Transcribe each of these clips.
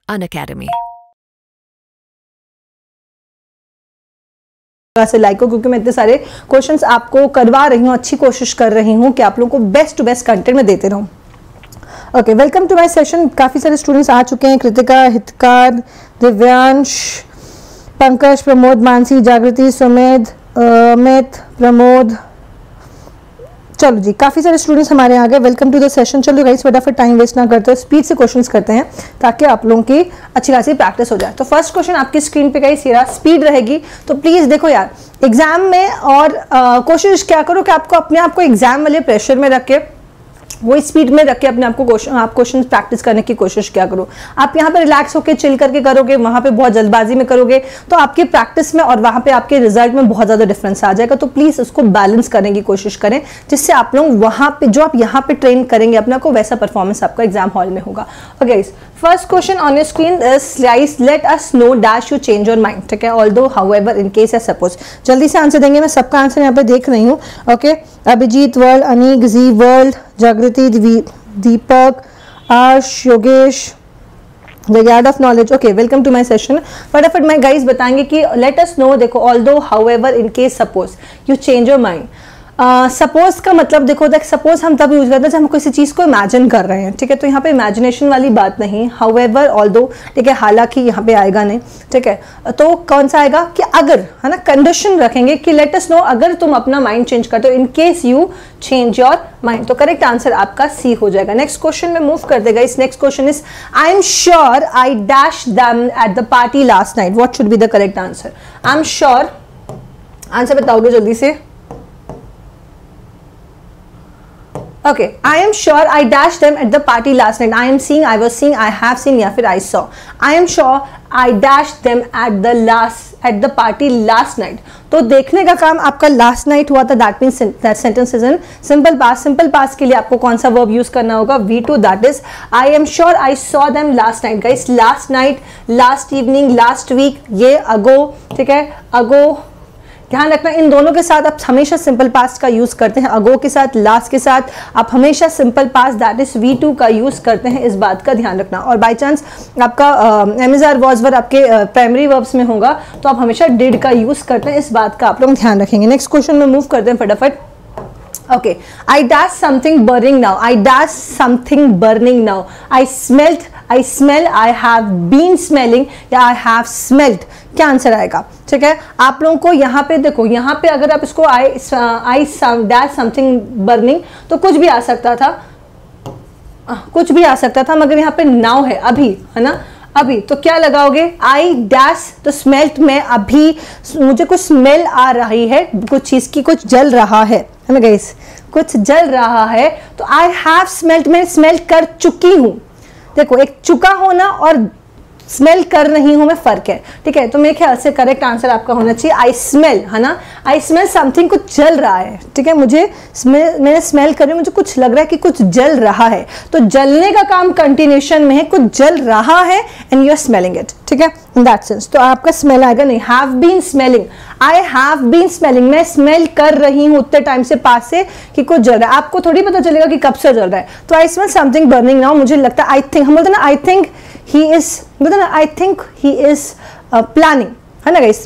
Unacademy. से like हो, क्योंकि मैं इतने सारे क्वेश्चंस आपको करवा रही हूँ, अच्छी कोशिश कर रही हूँ कि आप लोगों को बेस्ट टू बेस्ट कंटेंट में देते रहूँ। Okay, welcome to my session. काफ़ी सारे स्टूडेंट्स आ चुके हैं। कृतिका, हितकार, दिव्यांश, पंकज, प्रमोद, मानसी, जागृति, सुमेध, अमित, प्रमोद। चलो जी, काफ़ी सारे स्टूडेंट्स हमारे आ गए। Welcome to the session. चलो गाइस, फटाफट टाइम वेस्ट ना करते हुए स्पीड से क्वेश्चंस करते हैं ताकि आप लोगों की अच्छी खासी प्रैक्टिस हो जाए। तो फर्स्ट क्वेश्चन आपकी स्क्रीन पे गाइस, ये स्पीड रहेगी। तो प्लीज़ देखो यार, एग्जाम में और कोशिश क्या करो कि आपको अपने आप को एग्जाम वाले प्रेशर में रख के वो स्पीड में रख के अपने आप क्वेश्चन प्रैक्टिस करने की कोशिश क्या करो। आप यहाँ पे रिलैक्स होकर चिल करके करोगे, वहाँ पे बहुत जल्दबाजी में करोगे तो आपकी प्रैक्टिस में और वहाँ पे आपके रिजल्ट में बहुत ज़्यादा डिफरेंस आ जाएगा। तो प्लीज़ उसको बैलेंस करने की कोशिश करें, जिससे आप लोग वहाँ पे जो आप यहाँ पे ट्रेन करेंगे अपना को, वैसा परफॉर्मेंस आपका एग्जाम हॉल में होगा। Okay, first question on your screen is late us no dash you change your mind. ठीक है, ऑल्दो हाउएवर इन केस या सपोज। जल्दी से आंसर देंगे, मैं सबका आंसर यहाँ पे देख रही हूँ। Okay, Abhijeet world, Aneek ji world, Jagriti, Deepak, Ash, Yogesh, the yard of knowledge. Okay, welcome to my session. फटाफट मैं गाइस बताएंगे कि लेट अस नो। देखो, although however in case suppose you change your mind. Suppose का मतलब देखो, सपोज हम तब यूज करते हैं जब हम किसी चीज़ को इमेजिन कर रहे हैं। ठीक है, तो यहाँ पे इमेजिनेशन वाली बात नहीं, हाउएवर, ऑल्दो। ठीक है, हालांकि यहाँ पे आएगा नहीं। ठीक है, तो कौन सा आएगा कि अगर, है ना, कंडीशन रखेंगे कि लेट अस नो, अगर तुम अपना माइंड चेंज करते हो, in case you change your mind. तो करेक्ट आंसर आपका सी हो जाएगा। नेक्स्ट क्वेश्चन में मूव कर देगा। इस next question is I am sure I dash them at the party last night. What should be the correct answer? I am sure, answer बताओगे जल्दी से? Okay, I am sure I dashed them at the party last night. I am seeing, I was seeing, I have seen या फिर I saw. I am sure I dashed them at the party last night. तो देखने का काम आपका last night हुआ था. That means that sentence is in simple past. Simple past के लिए आपको कौन सा verb use करना होगा? V2. That is I am sure I saw them last night. Guys, last night, last evening, last week, ये ago. ठीक है, ago. ध्यान रखना, इन दोनों के साथ आप हमेशा सिंपल पास्ट का यूज करते हैं। अगो के साथ, लास्ट के साथ आप हमेशा simple past that is V2 का यूज करते हैं। इस बात का ध्यान रखना। और बाय चांस आपका एमएसआर वॉज वर आपके प्राइमरी वर्ब्स में होगा तो आप हमेशा डिड का यूज करते हैं। इस बात का आप लोग ध्यान रखेंगे। नेक्स्ट क्वेश्चन में मूव करते हैं फटाफट। Okay, I dash something burning now. I dash something burning now. I smelt, I smell, I have been smelling या I have smelt। क्या आंसर आएगा? ठीक है, आप लोगों को यहाँ पे देखो, यहाँ पे अगर आप इसको I dash something burning तो कुछ भी आ सकता था, कुछ भी आ सकता था, मगर यहाँ पे now है, अभी, है ना, अभी। तो क्या लगाओगे? आई डैश, तो स्मेल्ट में अभी मुझे कुछ स्मेल आ रही है, कुछ चीज की कुछ जल रहा है ना गाइस, कुछ जल रहा है। तो आई हैव स्मेल्ट में स्मेल कर चुकी हूं। देखो, एक चुका होना और स्मेल कर रही हूं में फर्क है। ठीक है, तो मेरे ख्याल से करेक्ट आंसर आपका होना चाहिए आई स्मेल, है ना। आई स्मेल समथिंग, कुछ जल रहा है। ठीक है, मुझे मैंने स्मेल कर रही हूं, मुझे कुछ लग रहा है कि कुछ जल रहा है। तो जलने का काम कंटिन्यूशन में है, कुछ जल रहा है and you are smelling it. ठीक है, इन दैट सेंस तो आपका स्मेल आएगा नहीं। Have been smelling, I have been smelling, मैं स्मेल कर रही हूं उतने टाइम से, पास से, कि कुछ जल रहा है। आपको थोड़ी पता चलेगा कि कब से जल रहा है। तो I smell something burning now, मुझे लगता है, आई थिंक, हम बोलते हैं ना आई थिंक ही इज, बोलते हैं ना I think he is planning, है ना guys,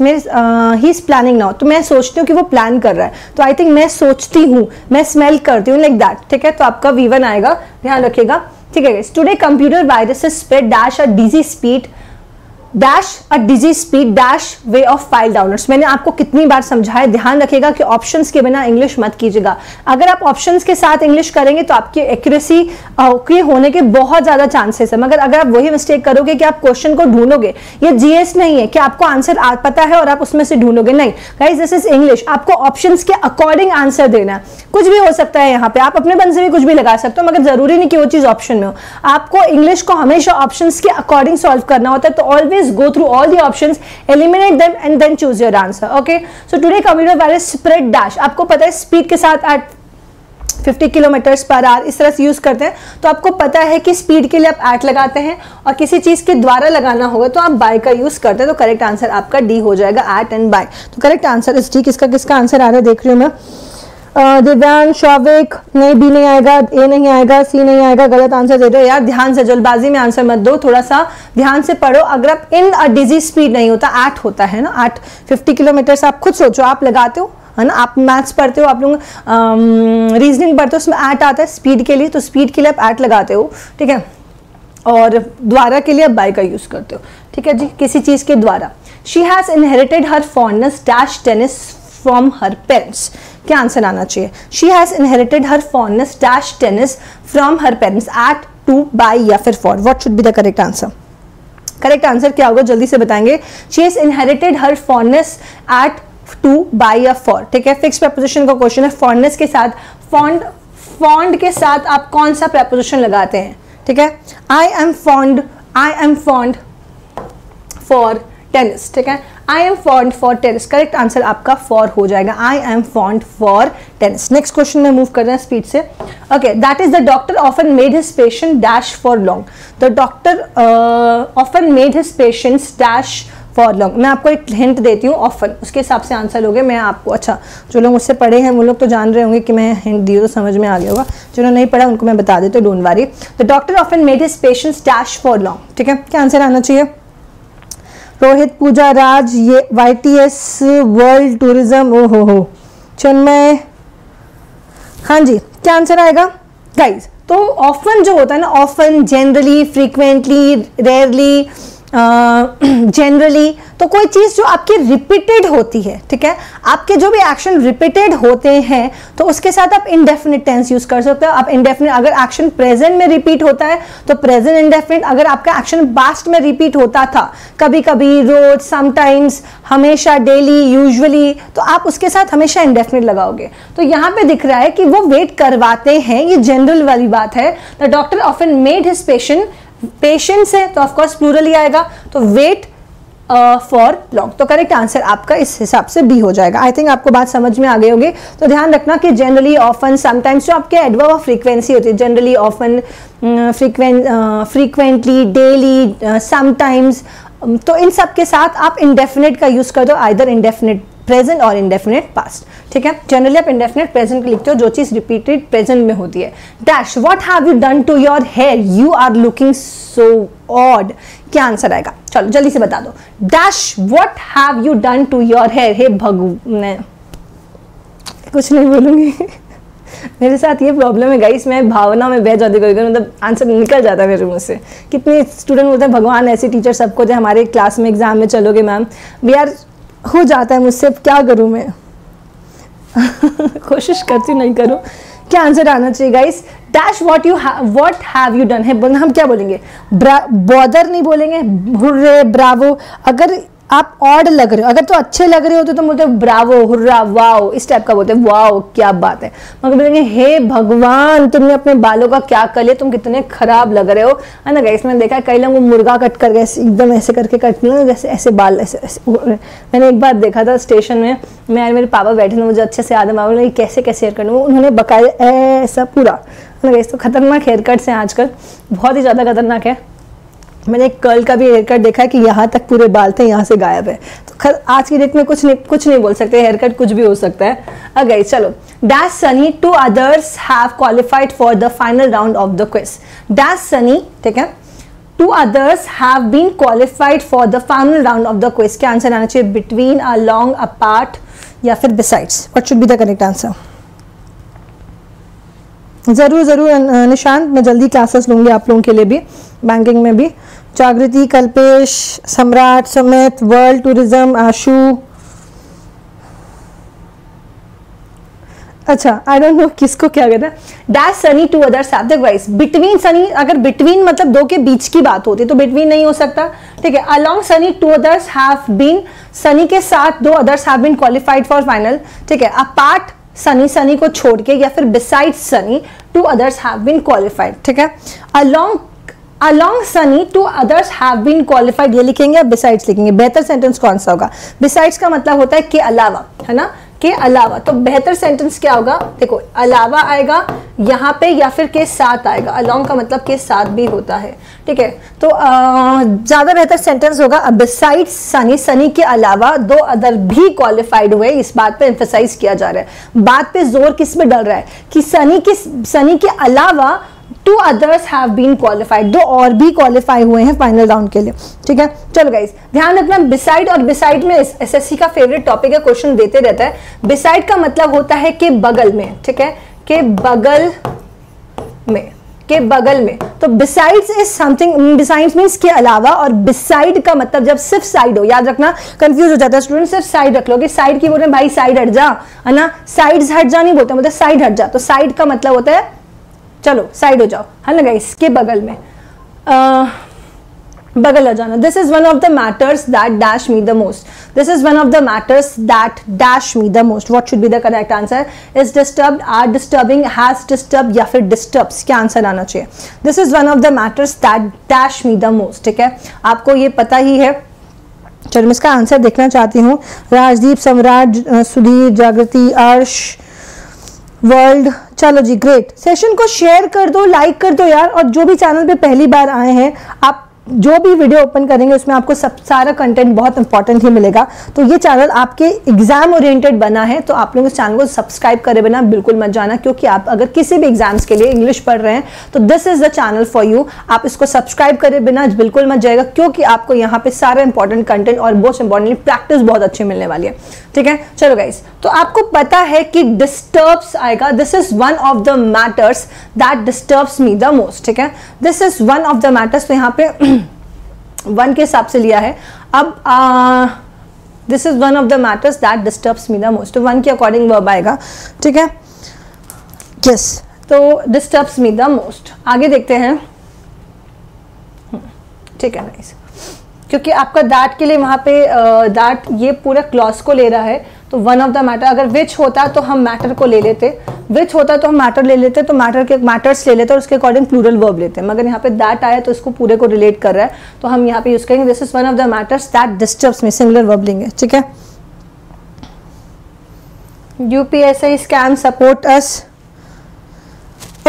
he is planning now. तो मैं सोचती हूँ कि वो प्लान कर रहा है। तो आई थिंक मैं सोचती हूँ, मैं स्मेल करती हूँ, लाइक दैट। ठीक है, तो आपका V1 आएगा, ध्यान रखिएगा। ठीक है guys, today computer viruses spread dash a dizzy speed, dash a dizzy speed, dash way of file downloads. मैंने आपको कितनी बार समझाया, ध्यान रखिएगा कि ऑप्शंस के बिना इंग्लिश मत कीजिएगा। अगर आप ऑप्शंस के साथ इंग्लिश करेंगे तो आपकी एक्यूरेसी के होने के बहुत ज्यादा चांसेस है। मगर अगर आप वही मिस्टेक करोगे कि आप क्वेश्चन को ढूंढोगे, ये जीएस नहीं है कि आपको आंसर पता है और आप उसमें से ढूंढोगे, नहीं गाइस, दिस इज इंग्लिश। आपको ऑप्शंस के अकॉर्डिंग आंसर देना है। कुछ भी हो सकता है यहाँ पे, आप अपने मन से भी कुछ भी लगा सकते हो, मगर जरूरी नहीं कि वो चीज ऑप्शन में हो। आपको इंग्लिश को हमेशा ऑप्शंस के अकॉर्डिंग सॉल्व करना होता है। तो always go through all the options, eliminate them and then choose your answer. Okay, so today computer virus spread dash, आपको पता है स्पीड के साथ at 50 किलोमीटर्स पर आवर इस तरह से यूज करते हैं। तो आपको पता है कि स्पीड के लिए आप एट लगाते हैं और किसी चीज के द्वारा लगाना होगा तो आप बाय का यूज करते हैं। तो करेक्ट आंसर आपका डी हो जाएगा, एट एंड बाय। तो करेक्ट आंसर इज डी। किसका आंसर आ रहा है देख रही हूँ मैं। दिव्यांश, शौविक, नहीं, बी नहीं आएगा, ए नहीं आएगा, सी नहीं आएगा, गलत आंसर दे दो यार। ध्यान से, जल्दबाजी में आंसर मत दो, थोड़ा सा ध्यान से पढ़ो। अगर आप इन अ डिजी स्पीड नहीं होता, 8 होता है ना, 8 50 किलोमीटर से, आप खुद सोचो, आप लगाते हो है ना, आप मैथ्स पढ़ते हो, आप लोग रीजनिंग पढ़ते हो, उसमें 8 आता है स्पीड के लिए, तो स्पीड के लिए आप 8 लगाते हो, ठीक है, और द्वारा के लिए आप बाय का यूज करते हो, ठीक है जी, किसी चीज के द्वारा। She has inherited her fondness dash tennis from her parents, क्या आंसर आना चाहिए? She has inherited her fondness dash tennis from her parents, at, to, by या फिर for, what should be the correct answer? Correct answer क्या होगा, जल्दी से बताएंगे। She has inherited her fondness at, to, by या फॉर, ठीक है, फिक्स प्रपोजिशन का क्वेश्चन है। फॉन्डनेस के साथ, फॉन्ड के साथ आप कौन सा प्रपोजिशन लगाते हैं, ठीक है। I am fond for tennis, ठीक है, I am fond for tennis, correct answer आपका फॉर हो जाएगा, I am fond for tennis. Next question में मूव कर रहे हैं स्पीड से। Okay, that is the doctor often made his patient dash for long, the doctor often made his patients dash for long. मैं आपको एक हिंट देती हूँ, ऑफन, उसके हिसाब से आंसर लोगे। मैं आपको, अच्छा, जो लोग मुझसे पढ़े हैं वो लोग तो जान रहे होंगे कि मैं हिंट दी तो समझ में आ गया होगा, जिन्होंने नहीं पढ़ा उनको मैं बता देती हूँ, don't worry. The doctor often made his patients dash for long, ठीक है, क्या आंसर आना चाहिए? रोहित, पूजा, राज, ये YTS वर्ल्ड टूरिज्म, ओ हो, चिन्मय, हाँ जी, क्या आंसर आएगा गाइज? तो ऑफन जो होता है ना, often, generally, frequently, rarely, generally, तो कोई चीज जो आपकी रिपीटेड होती है, ठीक है, आपके जो भी एक्शन रिपीटेड होते हैं तो उसके साथ आप इंडेफिनिट टेंस यूज कर सकते हो। आप इंडेफिनिट, अगर एक्शन प्रेजेंट में रिपीट होता है तो प्रेजेंट इंडेफिनिट, अगर आपका एक्शन पास्ट में रिपीट होता था, कभी कभी, रोज, समटाइम्स, हमेशा, डेली, यूजुअली, तो आप उसके साथ हमेशा इंडेफिनिट लगाओगे। तो यहाँ पे दिख रहा है कि वो वेट करवाते हैं, ये जनरल वाली बात है। The doctor often made his patients है तो ऑफकोर्स प्लूरल ही आएगा, तो वेट फॉर लॉन्ग, तो करेक्ट आंसर आपका इस हिसाब से बी हो जाएगा। आई थिंक आपको बात समझ में आ गई होगी। तो ध्यान रखना कि जनरली, ऑफन, समटाइम्स, जो आपके एडवर्ब ऑफ फ्रीक्वेंसी होती है, generally, often, frequently, daily, sometimes, तो इन सब के साथ आप इंडेफिनिट का यूज कर दो, आइदर इंडेफिनिट प्रेजेंट और इंडेफिनिट पास्ट, ठीक है। जनरली आप इंडेफिनिट प्रेजेंट लिखते हो जो चीज रिपीटेड प्रेजेंट में होती है। Dash, what have you done to your hair, you are looking so odd, क्या आंसर आएगा? चलो जल्दी से बता दो। Dash, what have you done to your hair, हे भगवान, कुछ नहीं बोलूंगी मेरे साथ ये प्रॉब्लम है गाइस, मैं भावना में बह जाती हूँ, मतलब आंसर निकल जाता है मेरे मुंह से। कितने स्टूडेंट बोलते हैं भगवान ऐसे टीचर सबको दे, हमारे क्लास में एग्जाम में चलोगे मैम, वी आर हो जाता है मुझसे, क्या करूं मैं कोशिश करती नहीं करूं। क्या आंसर आना चाहिए guys? Dash, what have you done है, हम क्या बोलेंगे? बॉदर नहीं बोलेंगे, हुर्रे, ब्रावो। अगर आप ऑड लग रहे हो, अगर तो अच्छे लग रहे होते तो बोलते ब्रावो, हुर्रा, वाओ, इस टाइप का बोलते हैं, वाओ क्या बात है। मगर बोलेंगे हे भगवान तुमने अपने बालों का क्या कर लिया, तुम कितने खराब लग रहे हो, है ना गाइस। मैंने देखा है कई लोग मुर्गा कट कर गए एकदम ऐसे करके कटते हैं, जैसे ऐसे बाल ऐसे। मैंने एक बार देखा था स्टेशन में, मैं मेरे पापा बैठे थे, मुझे अच्छे से याद है, बोले कैसे कैसे हेयर कट, उन्होंने बकाया ऐसा पूरा, तो खतरनाक हेयर कट्स हैं आजकल, बहुत ही ज़्यादा खतरनाक है। मैंने एक कर्ल का भी हेयर कट देखा कि यहाँ तक पूरे बाल थे, यहाँ से गायब है। तो आज की डेट में कुछ नहीं बोल सकते, हेयर कट कुछ भी हो सकता है। अगर चलो, dash Sunny, 2 others have qualified for the final round of the quiz। Dash Sunny, ठीक है, 2 others have been qualified for the final round of the quiz। क्या आंसर आना चाहिए? बिटवीन, along, apart या फिर besides, what should be the correct answer? जरूर निशांत, मैं जल्दी क्लासेस लूंगी आप लोगों के लिए भी, बैंकिंग में भी। जागृति, कल्पेश, सम्राट, सुमित, वर्ल्ड टूरिज्म, आशु, अच्छा आई डोंट नो किसको क्या कहता है। डैश सनी, 2 others have, देखो गाइस, बिटवीन सनी, अगर बिटवीन मतलब दो के बीच की बात होती है तो बिटवीन नहीं हो सकता, ठीक है। Along Sunny, 2 others have been, Sunny के साथ 2 others have been qualified for final, ठीक है। अपार्ट सनी को छोड़ के, या फिर beside Sunny, 2 others have been qualified, ठीक है। Along Sunny, 2 others have been qualified, ये लिखेंगे या बिसाइड्स लिखेंगे? बेहतर सेंटेंस कौन सा होगा? बिसाइड्स का मतलब होता है के अलावा, है ना, के अलावा। तो बेहतर सेंटेंस क्या होगा, देखो अलावा आएगा यहाँ पे या फिर के साथ आएगा, अलोंग का मतलब के साथ भी होता है, ठीक है। तो ज्यादा बेहतर सेंटेंस होगा बिसाइड्स सनी, सनी के अलावा दो अदर भी क्वालिफाइड हुए। इस बात पे एम्फेसाइज किया जा रहा है, बात पे जोर किस में डल रहा है कि सनी के अलावा two others have been qualified, दो और भी क्वालिफाई हुए हैं फाइनल राउंड के लिए, ठीक है। चलो गाइस ध्यान रखना, बिसाइड और बिसाइड में एसएससी का फेवरेट टॉपिक है, क्वेश्चन देते रहता है। बिसाइड का मतलब होता है कि बगल में, ठीक है, के बगल में, के बगल में। तो besides is something, besides means के अलावा, और बिसाइड का मतलब जब सिर्फ साइड हो, याद रखना कंफ्यूज हो जाता है स्टूडेंट, सिर्फ साइड रख लो कि साइड की बोल रहे हैं भाई साइड हट जा, है ना, साइड्स हट जा नहीं बोलते, मतलब साइड हट जा। तो साइड का मतलब होता है चलो साइड हो जाओ, है ना गाइस, के बगल में, बगल आ जाना। This is one of the matters that dash me the most, this is one of the matters that dash me the most. What should be the correct answer, is disturbed, are disturbing, has disturb या फिर disturbs, क्या answer आना चाहिए। This is one of the matters that dash me the most, ठीक है, आपको ये पता ही है। चलो मैं इसका आंसर देखना चाहती हूँ। राजदीप, सम्राट, सुधीर, जागृति, अर्श, वर्ल्ड, चलो जी ग्रेट। सेशन को शेयर कर दो, लाइक कर दो यार, और जो भी चैनल पे पहली बार आए हैं, आप जो भी वीडियो ओपन करेंगे उसमें आपको सब सारा कंटेंट बहुत इंपॉर्टेंट ही मिलेगा। तो ये चैनल आपके एग्जाम ओरिएंटेड बना है, तो आप लोग इस चैनल को सब्सक्राइब करे बिना बिल्कुल मत जाना, क्योंकि आप अगर किसी भी एग्जाम्स के लिए इंग्लिश पढ़ रहे हैं तो this is the channel for you. आप इसको सब्सक्राइब करे बिना बिल्कुल मत जाएगा, क्योंकि आपको यहाँ पे सारा इंपॉर्टेंट कंटेंट और मोस्ट इंपॉर्टेंटली प्रैक्टिस बहुत अच्छी मिलने वाली है, ठीक है। चलो गाइस, तो आपको पता है कि डिस्टर्ब्स आएगा, this is one of the matters that disturbs me the most, ठीक है, this is one of the matters. तो यहाँ पे वन के हिसाब से लिया है। अब this is one of the matters that disturbs me the most, तो वन के अकॉर्डिंग वर्ब आएगा, ठीक है, यस। तो डिस्टर्ब्स मी द मोस्ट, आगे देखते हैं, ठीक है नाइस, क्योंकि आपका दैट के लिए वहां पे दैट ये पूरा क्लॉज को ले रहा है, तो वन ऑफ द मैटर, अगर विच होता तो हम मैटर को ले लेते, विच होता तो हम मैटर ले लेते, तो मैटर के मैटर्स ले लेते और उसके अकॉर्डिंग प्लूरल वर्ब लेते हैं, मगर यहाँ पे दैट आया तो इसको पूरे को रिलेट कर रहा है, तो हम यहाँ पे यूज करेंगे this is one of the matters that disturbs me, singular verb लेंगे, ठीक है। UPSC scam support us,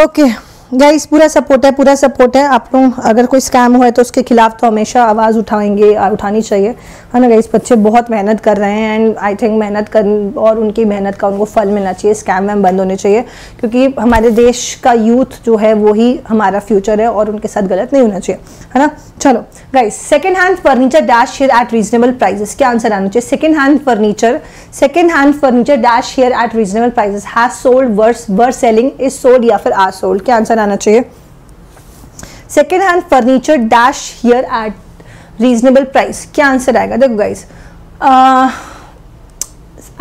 okay guys, पूरा सपोर्ट है, पूरा सपोर्ट है। आप लोग अगर कोई स्कैम हुआ है तो उसके खिलाफ तो हमेशा आवाज़ उठाएंगे, उठानी चाहिए, है ना गाइस। बच्चे बहुत मेहनत कर रहे हैं एंड आई थिंक मेहनत कर, और उनकी मेहनत का उनको फल मिलना चाहिए, स्कैम वैम बंद होने चाहिए, क्योंकि हमारे देश का यूथ जो है वो ही हमारा फ्यूचर है और उनके साथ गलत नहीं होना चाहिए, है ना। चलो guys, second hand furniture dash here at reasonable prices, क्या आंसर आना चाहिए। Second hand furniture dash here at reasonable prices, has sold, were selling, is sold या फिर आर सोल्ड, क्या आंसर आना चाहिए। Second hand furniture dash here at reasonable price, क्या answer आएगा। देखो गाइस,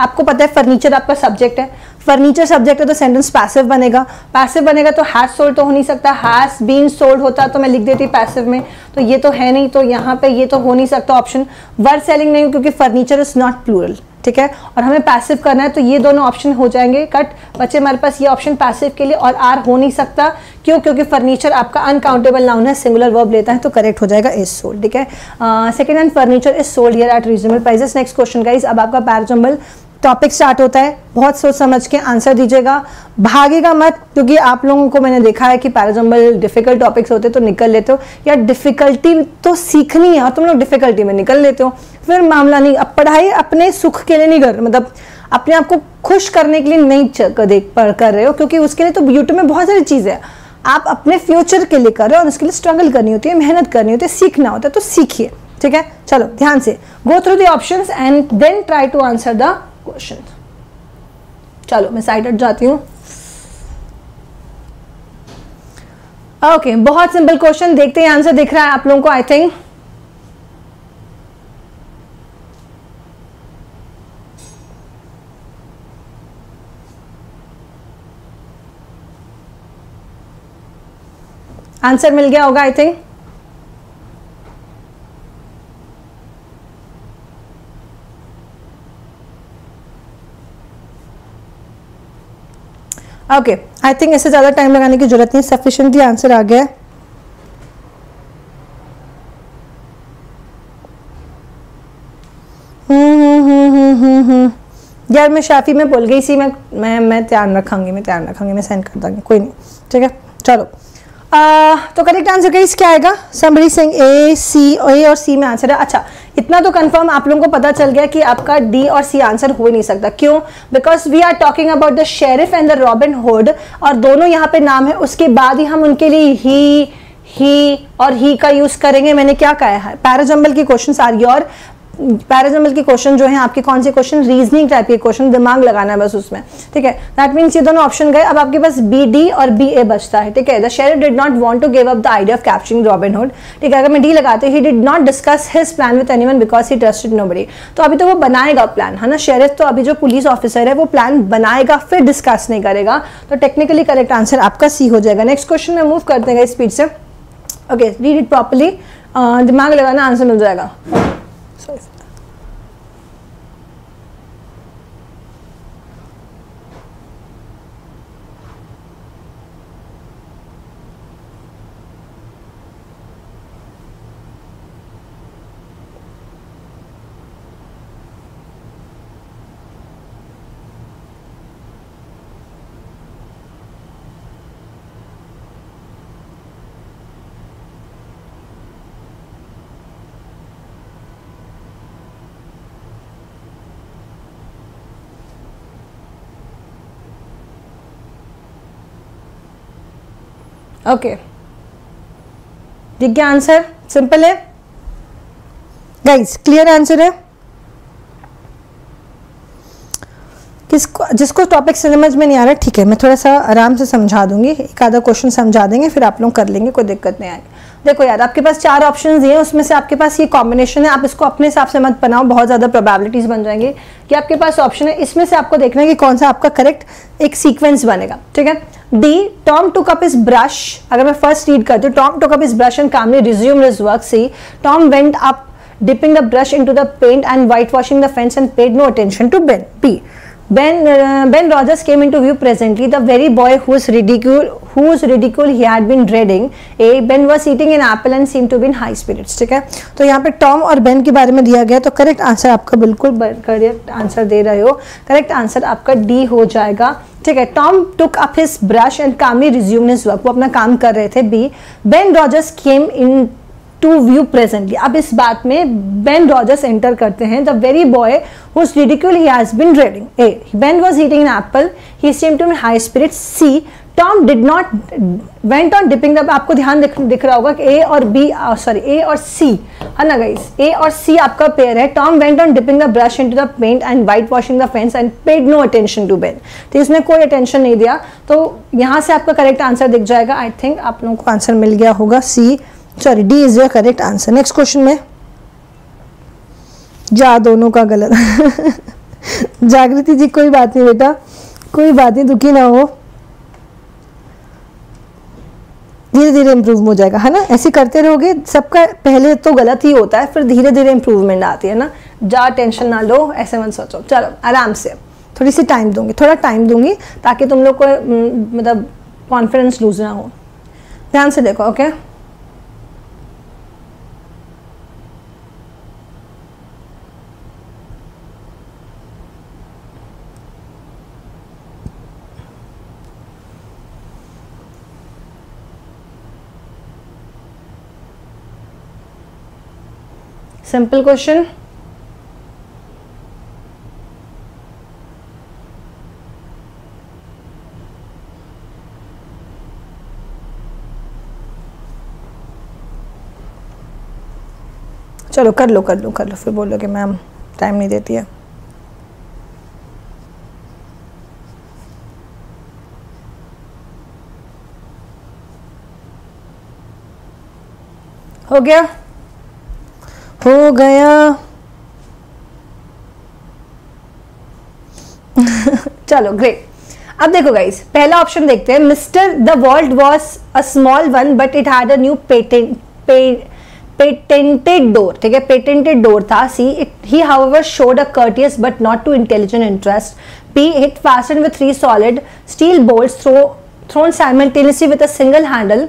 आपको पता है फर्नीचर आपका सब्जेक्ट है, फर्नीचर सब्जेक्ट है तो सेंटेंस पैसिव बनेगा, पैसिव बनेगा तो हैज सोल्ड तो हो नहीं सकता, हैज बीन सोल्ड होता तो मैं लिख देती पैसिव में, तो ये तो है नहीं, तो यहाँ पे ये तो हो नहीं सकता ऑप्शन। वर सेलिंग नहीं, क्योंकि फर्नीचर इज नॉट प्लूरल, ठीक है, और हमें पैसिव करना है, तो ये दोनों ऑप्शन हो जाएंगे कट। बच्चे हमारे पास ये ऑप्शन पैसिव के लिए, और आर हो नहीं सकता, क्यों, क्योंकि फर्नीचर आपका अनकाउंटेबल नाउन है, सिंगुलर वर्ब लेता है, तो करेक्ट हो जाएगा इज सोल्ड, ठीक है। Second hand furniture is sold here at reasonable prices. Next question guys, अब आपका पैराजम्बल टॉपिक स्टार्ट होता है, बहुत सोच समझ के आंसर दीजिएगा, भागेगा मत, क्योंकि आप लोगों को मैंने देखा है कि पैराजम्बल डिफिकल्ट टॉपिक्स होते तो निकल लेते हो, या डिफिकल्टी तो सीखनी है और तुम लोग डिफिकल्टी में निकल लेते हो, फिर मामला नहीं। अब पढ़ाई अपने सुख के लिए नहीं कर, मतलब अपने आप को खुश करने के लिए नहीं कर रहे हो, क्योंकि उसके लिए तो यूट्यूब में बहुत सारी चीज़ें हैं, आप अपने फ्यूचर के लिए कर रहे हो और उसके लिए स्ट्रगल करनी होती है, मेहनत करनी होती है, सीखना होता है, तो सीखिए, ठीक है। चलो ध्यान से go through the options and then try to answer the question. चलो मैं साइड हट जाती हूँ। ओके, बहुत सिंपल क्वेश्चन, देखते हैं आंसर दिख रहा है आप लोगों को, आई थिंक। आंसर मिल गया होगा I think. Okay, I think इससे ज़्यादा टाइम लगाने की जरूरत नहीं, सफिशिएंटली आंसर आ गया। यार मैं शाफी में भूल गई सी, मैं ध्यान रखूंगी, मैं सेंड कर दूंगी, कोई नहीं, ठीक है। चलो तो करेक्ट आंसर गाइस क्या आएगा? समबडी सेइंग ए, सी, ए और सी में आंसर है। अच्छा इतना तो कंफर्म आप लोगों को पता चल गया कि आपका डी और सी आंसर हो ही नहीं सकता। क्यों? Because we are talking about the sheriff and the Robin Hood, और दोनों यहाँ पे नाम है, उसके बाद ही हम उनके लिए ही और ही का यूज करेंगे। मैंने क्या कहा है? पैराजंबल की क्वेश्चंस आर योर, पैराजंबल के क्वेश्चन जो है आपके कौन से क्वेश्चन? रीजनिंग टाइप के क्वेश्चन, दिमाग लगाना है बस उसमें, ठीक है। दैट मीन्स ये दोनों ऑप्शन गए, अब आपके पास बी डी और बी ए बचता है, ठीक है। The sheriff did not want to give up the idea of capturing Robin Hood, ठीक है। अगर मैं डी लगाती हूँ, he did not discuss his plan with anyone because he trusted nobody, तो अभी तो वो बनाएगा प्लान, है ना। शेरिफ तो अभी जो पुलिस ऑफिसर है वो प्लान बनाएगा, फिर डिस्कस नहीं करेगा, तो टेक्निकली करेक्ट आंसर आपका सी हो जाएगा। नेक्स्ट क्वेश्चन में मूव करते हैं स्पीड से। ओके रीड इट प्रॉपर्ली, दिमाग लगाना, आंसर मिल जाएगा। ओके ठीक है, आंसर सिंपल है गाइस, क्लियर आंसर है। जिसको टॉपिक समझ में नहीं आ रहा, ठीक है मैं थोड़ा सा आराम से समझा दूंगी, एक आधा क्वेश्चन समझा देंगे, फिर आप लोग कर लेंगे, कोई दिक्कत नहीं आएगी। देखो यार आपके पास 4 ऑप्शन दिए, उसमें से आपके पास ये कॉम्बिनेशन है, आप इसको अपने हिसाब से मत बनाओ, बहुत ज्यादा प्रोबेबिलिटीज बन जाएंगी कि आपके पास ऑप्शन है, इसमें से आपको देखना है कि कौन सा आपका करेक्ट एक सीक्वेंस बनेगा, ठीक है। D, Tom took up his brush, अगर मैं फर्स्ट रीड करती हूँ, Tom took up his brush and calmly resumed his work. C, Tom went up dipping the brush into the paint and whitewashing the fence and paid no attention to Ben. B, Ben Rogers came into view presently, the very boy whose ridicule he had been dreading. A, Ben was eating an apple and seemed to be in high spirits, ठीक है। तो यहाँ पे Tom और Ben के बारे में दिया गया, तो करेक्ट आंसर आपका बिल्कुल करेक्ट आंसर दे रहे हो, करेक्ट आंसर आपका डी हो जाएगा, ठीक है। Tom took up his brush and calmly resumed his work, वो अपना काम कर रहे थे। B, Ben Rogers came into view presently, अब इस बात में बेन रॉजर्स एंटर करते हैं, the very boy whose ridicule he has been dreading. A, Ben was eating an apple, he seemed to be in high spirits. C, Tom did not went on dipping the, आपको ध्यान दिख रहा होगा कि A और B, A और C है ना गाइस, A और C आपका पेयर है। Tom went on dipping the brush into the paint and whitewashing the fence and paid no attention to Ben, तो इसने कोई अटेंशन नहीं दिया, तो यहाँ से आपका करेक्ट आंसर दिख जाएगा। आई थिंक आप लोगों को आंसर मिल गया होगा, D is your correct answer. Next question में जा, दोनों का गलत जागृति जी कोई बात नहीं बेटा, कोई बात नहीं, दुखी ना हो, धीरे धीरे इम्प्रूव हो जाएगा, है ना। ऐसे करते रहोगे, सबका पहले तो गलत ही होता है, फिर धीरे धीरे इम्प्रूवमेंट आती है ना। जा, टेंशन ना लो, ऐसे मत सोचो, चलो आराम से, थोड़ी सी टाइम दूंगी, थोड़ा टाइम दूंगी ताकि तुम लोग को मतलब कॉन्फिडेंस लूज ना हो। ध्यान से देखो, ओके। सिंपल क्वेश्चन, चलो कर लो, फिर बोलोगे मैम टाइम नहीं देती है। हो गया, हो गया चलो ग्रेट। अब देखो गाइस, पहला ऑप्शन देखते हैं। Mister the world was a small one but it had a new patented door, ठीक है, पेटेंटेड डोर था। C, he however showed a courteous but not too intelligent interest. B, it fastened with 3 solid steel bolts thrown simultaneously with a single handle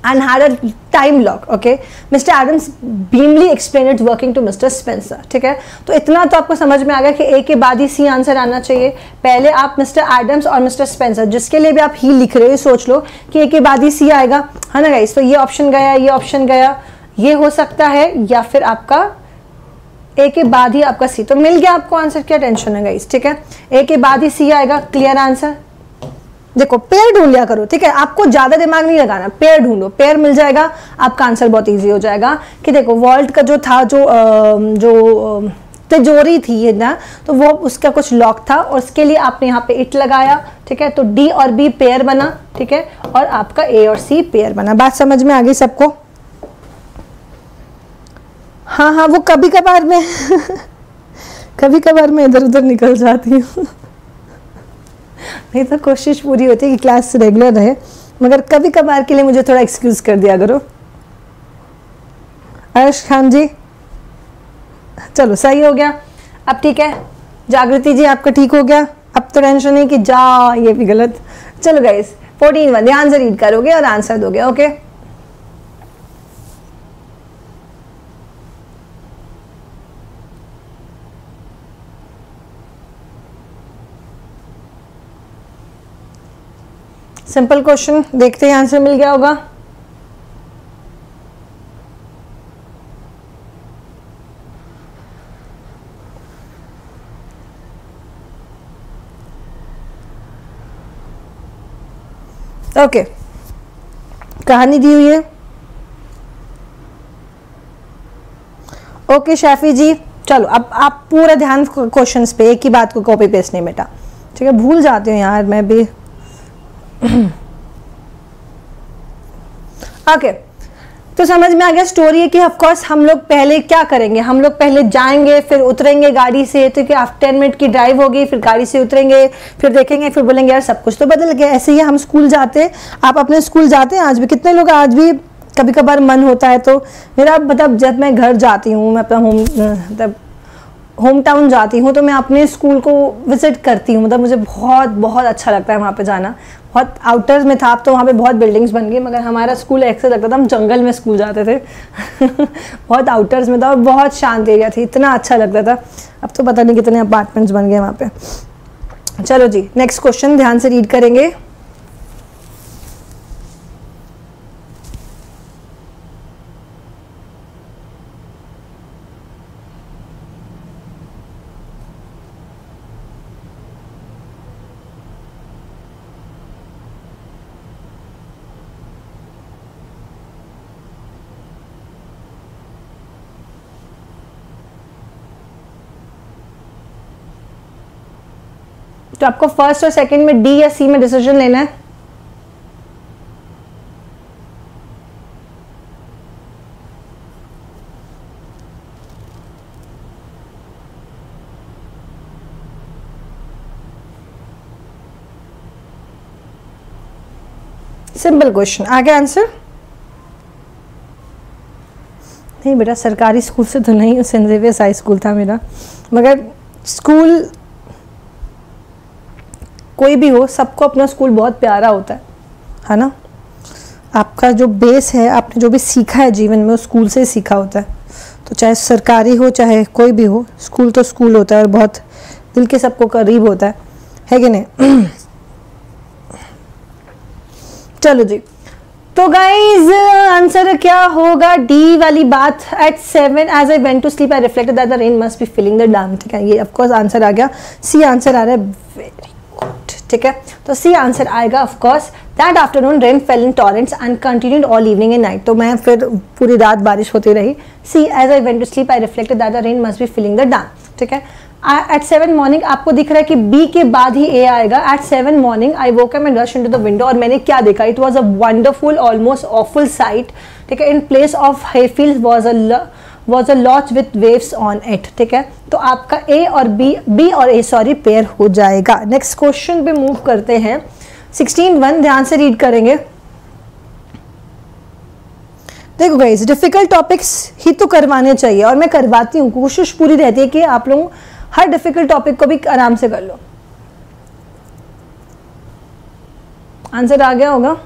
and had a time lock. Okay, Mr. Adams beamly explained its working to Mr. Spencer. ठीक है, तो इतना तो आपको समझ में आ गया कि ए के बाद ही सी आंसर आना चाहिए. पहले आप मिस्टर एडम्स और मिस्टर स्पेंसर, जिसके लिए भी आप ही लिख रहे हो, सोच लो कि ए के बाद ही सी आएगा, है ना गाइस. तो ये ऑप्शन गया, ये ऑप्शन गया, ये हो सकता है, या फिर आपका ए के बाद ही आपका सी. तो मिल गया आपको आंसर, क्या टेंशन है गाइस. ठीक है, ए के बाद ही सी आएगा. Clear answer. देखो पेयर ढूंढ लिया करो. ठीक है, आपको ज्यादा दिमाग नहीं लगाना, पेयर ढूंढो, पेयर मिल जाएगा, आपका आंसर बहुत इजी हो जाएगा. कि देखो वॉल्ट का जो था, जो तिजोरी थी है ना, तो वो उसका कुछ लॉक था और उसके लिए आपने यहाँ पे इट लगाया. ठीक है, तो डी और बी पेयर बना. ठीक है, और आपका ए और सी पेयर बना. बात समझ में आ गई सबको? हाँ हाँ, वो कभी कभार में कभी कभार मैं इधर उधर निकल जाती हूँ. नहीं तो कोशिश पूरी होती है कि क्लास रेगुलर रहे, मगर कभी कभार के लिए मुझे थोड़ा एक्सक्यूज कर दिया करो. अर्श खान जी, चलो सही हो गया अब. ठीक है, जागृति जी आपका ठीक हो गया. अब तो टेंशन नहीं कि जा ये भी गलत. चलो गाइस 14-1 ध्यान से रीड करोगे और आंसर दोगे. ओके, सिंपल क्वेश्चन, देखते हैं आंसर मिल गया होगा. ओके, कहानी दी हुई है. ओके शैफी जी, चलो अब आप पूरा ध्यान क्वेश्चंस पे, एक ही बात को कॉपी पेस्ट नहीं बेटा. ठीक है, भूल जाती हूँ यार मैं भी. ओके, तो समझ में आ गया स्टोरी है कि ऑफ कोर्स हम लोग पहले क्या करेंगे, हम लोग पहले जाएंगे, फिर उतरेंगे गाड़ी से. तो क्या 10 मिनट की ड्राइव होगी, फिर गाड़ी से उतरेंगे, फिर देखेंगे, फिर बोलेंगे यार सब कुछ तो बदल गया. ऐसे ही हम स्कूल जाते, आप अपने स्कूल जाते हैं आज भी, कितने लोग आज भी कभी कभार मन होता है. तो मेरा मतलब जब मैं घर जाती हूँ, मैं अपना होम टाउन जाती हूँ, तो मैं अपने स्कूल को विजिट करती हूँ. मतलब मुझे बहुत बहुत अच्छा लगता है वहाँ पे जाना. बहुत आउटर्स में था, अब तो वहाँ पे बहुत बिल्डिंग्स बन गई, मगर हमारा स्कूल ऐसे लगता था हम जंगल में स्कूल जाते थे. बहुत आउटर्स में था और बहुत शांत एरिया थी, इतना अच्छा लगता था. अब तो पता नहीं कितने अपार्टमेंट्स बन गए वहाँ पे. चलो जी, नेक्स्ट क्वेश्चन ध्यान से रीड करेंगे. तो आपको फर्स्ट और सेकंड में डी या सी में डिसीजन लेना है. सिंपल क्वेश्चन, आगे आंसर. नहीं बेटा, सरकारी स्कूल से तो नहीं, सेंट जेवियर्स हाई स्कूल था मेरा. मगर स्कूल कोई भी हो, सबको अपना स्कूल बहुत प्यारा होता है ना. आपका जो बेस है, आपने जो भी सीखा है जीवन में, वो स्कूल से ही सीखा होता है. तो चाहे सरकारी हो चाहे कोई भी हो, स्कूल तो स्कूल होता है और बहुत दिल के सबको करीब होता है कि नहीं. चलो जी, तो गाइज आंसर क्या होगा, डी वाली बात. At 7 as I went to sleep I reflected that the rain must be filling the dam. ठीक है, ये ऑफ कोर्स आंसर आ गया. सी आंसर आ रहा है. Very good. ठीक है, तो सी आंसर आएगा of course. That afternoon rain fell in torrents and continued all evening and night. तो मैं फिर पूरी रात बारिश होती रही. C as I went to sleep I reflected that the rain must be filling the dam. ठीक है, एट 7 मॉर्निंग आपको दिख रहा है कि बी के बाद ही ए आएगा. At 7 morning I woke up and rush into the window. और मैंने क्या देखा, it was a wonderful almost awful sight. ठीक है, in place of Hayfield was a lodge with waves on it. ठीक है, तो आपका ए और बी और ए सॉरी पेयर हो जाएगा. नेक्स्ट क्वेश्चन पे मूव करते हैं. 16-1 ध्यान से रीड करेंगे. देखो गाइस, डिफिकल्ट टॉपिक्स ही तो करवाने चाहिए और मैं करवाती हूँ. कोशिश पूरी रहती है कि आप लोग हर डिफिकल्ट टॉपिक को भी आराम से कर लो. आंसर आ गया होगा.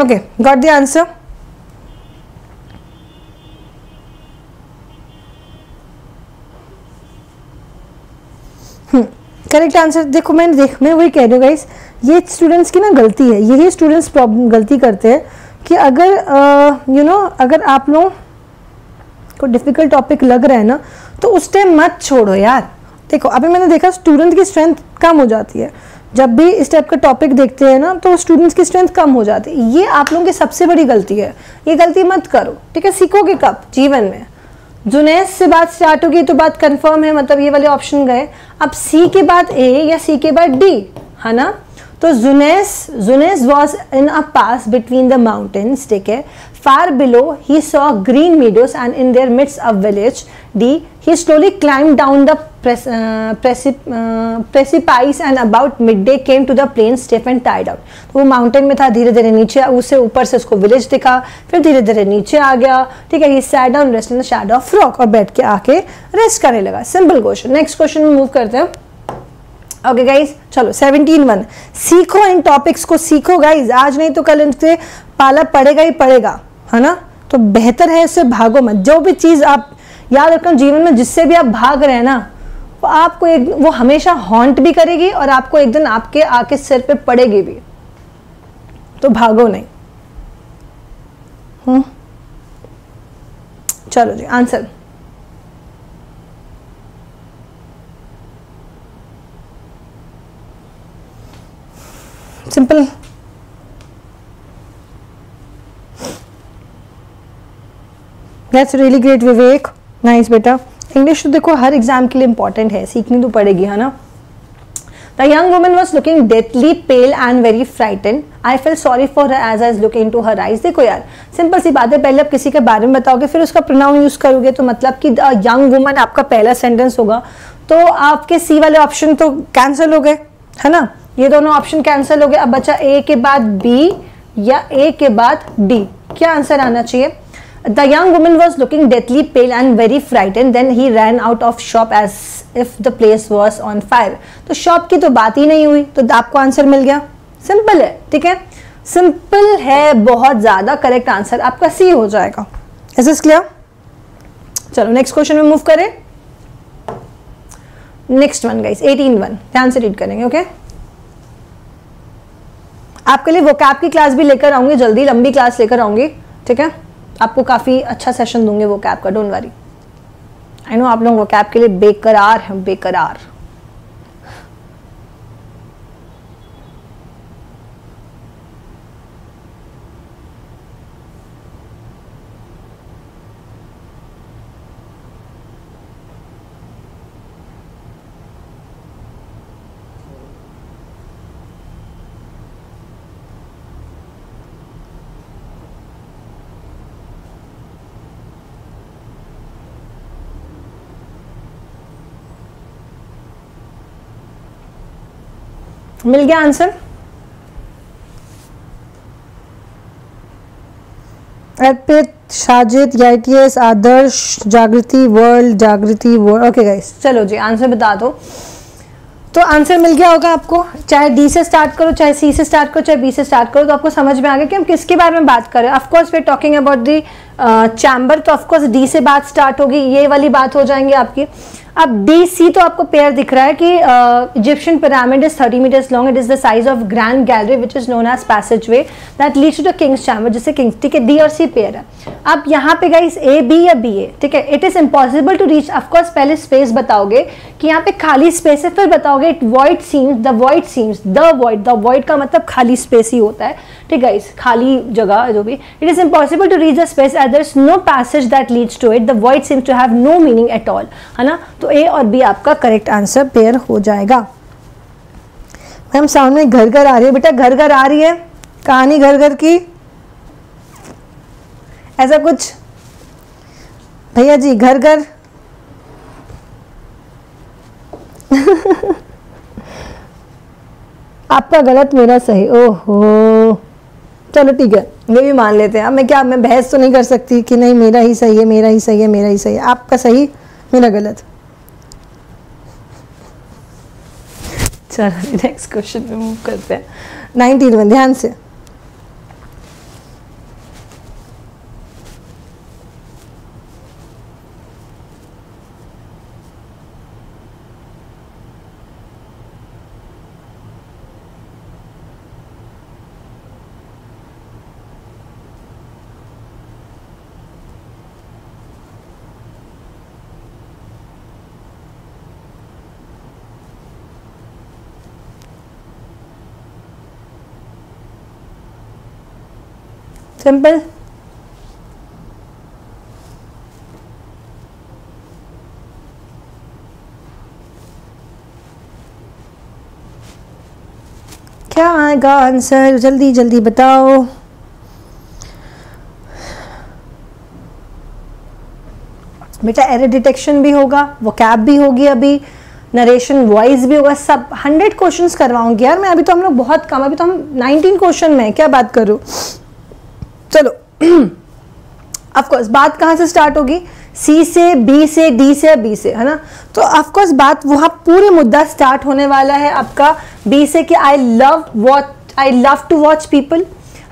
Okay, got the answer? Correct answer देखो, मैं वही कह रही हूँ गाइस, ये स्टूडेंट्स की ना गलती है, यही स्टूडेंट्स गलती करते हैं कि अगर अगर आप लोग को डिफिकल्ट टॉपिक लग रहा है ना, तो उस टाइम मत छोड़ो यार। देखो अभी मैंने देखा स्टूडेंट की स्ट्रेंथ कम हो जाती है जब भी इस टाइप का टॉपिक देखते हैं ना, तो स्टूडेंट्स की स्ट्रेंथ कम हो जाती है। ये आप लोगों की सबसे बड़ी गलती है, ये गलती मत करो, ठीक है। सीखोगे कब? जीवन में। जुनैद से बात स्टार्ट होगी तो बात कंफर्म है, मतलब ये वाले ऑप्शन गए। अब सी के बाद ए या सी के बाद डी, है ना। तो Juneau was in a pass between the mountains, ठीक है। Far below, he saw green meadows and in their midst a village. D. He slowly climbed down the precipice and about midday came to the plain stiff and tired out. तो वो mountain में था, धीरे धीरे नीचे, उससे ऊपर से उसको विलेज दिखा, फिर धीरे धीरे नीचे आ गया, ठीक है। He sat down, rested in the shadow of rock, और बैठ के आके रेस्ट करने लगा। Simple question. नेक्स्ट क्वेश्चन में मूव करते हैं। ओके गाइज, चलो 17(1) सीखो, इन टॉपिक्स को सीखो गाइज, आज नहीं तो कल इनसे पाला पड़ेगा ही पड़ेगा, है ना। तो बेहतर है इससे भागो मत। जो भी चीज आप याद रखना जीवन में, जिससे भी आप भाग रहे हैं ना, वो आपको वो हमेशा हॉन्ट भी करेगी और आपको एक दिन आपके आके सिर पे पड़ेगी भी। तो भागो नहीं। चलो जी, answer simple. That's really great Vivek, nice बेटा। इंग्लिश तो देखो हर एग्जाम के लिए इंपॉर्टेंट है, सीखनी तो पड़ेगी, है ना। The young woman was looking deathly pale and very frightened. I felt sorry for her as I was looking to her eyes. देखो यार, सिंपल सी बात है, पहले आप किसी के बारे में बताओगे, फिर उसका प्रोनाउन यूज करोगे, तो मतलब कि द यंग वुमन आपका पहला सेंटेंस होगा, तो आपके सी वाले ऑप्शन तो कैंसिल हो गए, है ना। ये दोनों ऑप्शन कैंसिल हो गए। अब बचा ए के बाद बी या ए के बाद डी। क्या आंसर आना चाहिए? The young woman was looking deathly pale and very frightened. Then he ran out of shop as if the place was on fire. तो शॉप की तो बात ही नहीं हुई, तो आपको आंसर मिल गया। सिंपल है, ठीक है, सिंपल है बहुत ज्यादा। करेक्ट आंसर आपका सी हो जाएगा। Is this clear? चलो नेक्स्ट क्वेश्चन में मूव करें। नेक्स्ट वन गाइस, 18(1) ध्यान से रीड करेंगे, ओके। आपके लिए वोकैब की क्लास भी लेकर आऊंगी जल्दी, लंबी क्लास लेकर आऊंगी, ठीक है। आपको काफ़ी अच्छा सेशन दूंगे वोकैब का, डोंट वरी। आई नो आप लोग वोकैब के लिए बेकरार हैं, बेकरार। मिल गया आंसर? अर्पित, शाजिद, YTS, आदर्श, जागृति वर्ल्ड, ओके गाइस, चलो जी आंसर बता दो। तो आंसर मिल गया होगा आपको, चाहे डी से स्टार्ट करो, चाहे सी से स्टार्ट करो, चाहे बी से स्टार्ट करो, तो आपको समझ में आ गया कि हम किसके बारे में बात कर रहे हैं। Of course we are talking about the chamber, तो ऑफ कोर्स डी से बात स्टार्ट होगी, ये वाली बात हो जाएंगी आपकी। अब डी सी तो आपको पेयर दिख रहा है कि Egyptian pyramid is 30 metres long, it is the size of grand gallery which is known as passage way that leads to the king's chamber, जिससे किंग्स, ठीक है। डी और सी पेयर है। अब यहाँ पे गाइस ए बी या बी ए, ठीक है। It is impossible to reach, of course पहले स्पेस बताओगे कि यहाँ पे खाली स्पेस है, फिर बताओगे it void seems, the void seems, the void का मतलब खाली स्पेस ही होता है, ठीक है गाइस, खाली जगह जो भी। It is impossible to reach the space as there is no passage that leads to it, the void seems to have no meaning at all, है ना। तो ए और बी आपका करेक्ट आंसर पेयर हो जाएगा। मैम साउंड में घर घर आ रही है बेटा, घर घर आ रही है कहानी घर घर की, ऐसा कुछ भैया जी, घर घर आपका गलत मेरा सही, ओहो चलो ठीक है, ये भी मान लेते हैं। अब मैं बहस तो नहीं कर सकती कि नहीं मेरा ही सही है, मेरा ही सही है, मेरा ही सही है, आपका सही मेरा गलत। चलो नेक्स्ट क्वेश्चन पे मूव करते हैं। 19(1) ध्यान से। सिंपल। क्या आएगा आंसर, जल्दी जल्दी बताओ। बेटा एरर डिटेक्शन भी होगा, वो कैप भी होगी, अभी नरेशन वॉइस भी होगा, सब 100 क्वेश्चंस करवाऊंगी यार मैं। अभी तो हम लोग बहुत कम, अभी तो हम 19 क्वेश्चन में, क्या बात करूं। चलो ऑफ कोर्स बात कहाँ से स्टार्ट होगी, सी से, बी से, डी से, बी से, है ना। तो ऑफ कोर्स बात वहाँ पूरे मुद्दा स्टार्ट होने वाला है आपका बी से कि I love to watch people.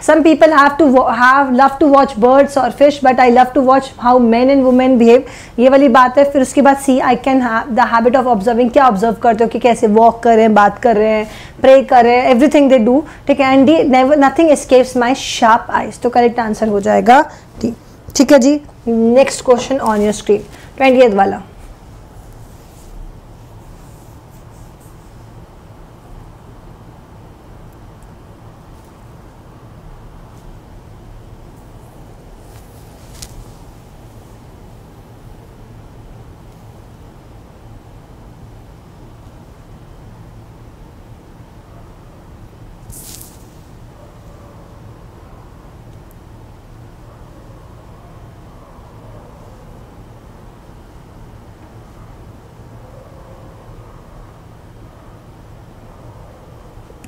Some people love to watch birds or fish, but I love to watch how men and women behave. ये वाली बात है। फिर उसके बाद सी, I can have the habit of observing। क्या ऑब्जर्व करते हो कि कैसे वॉक कर रहे हैं, बात कर रहे हैं, प्रे कर रहे हैं, एवरीथिंग दे डू, ठीक है। And D, never nothing escapes my sharp eyes. तो करेक्ट आंसर हो जाएगा डी, ठीक है जी। Next question on your screen, 20th वाला।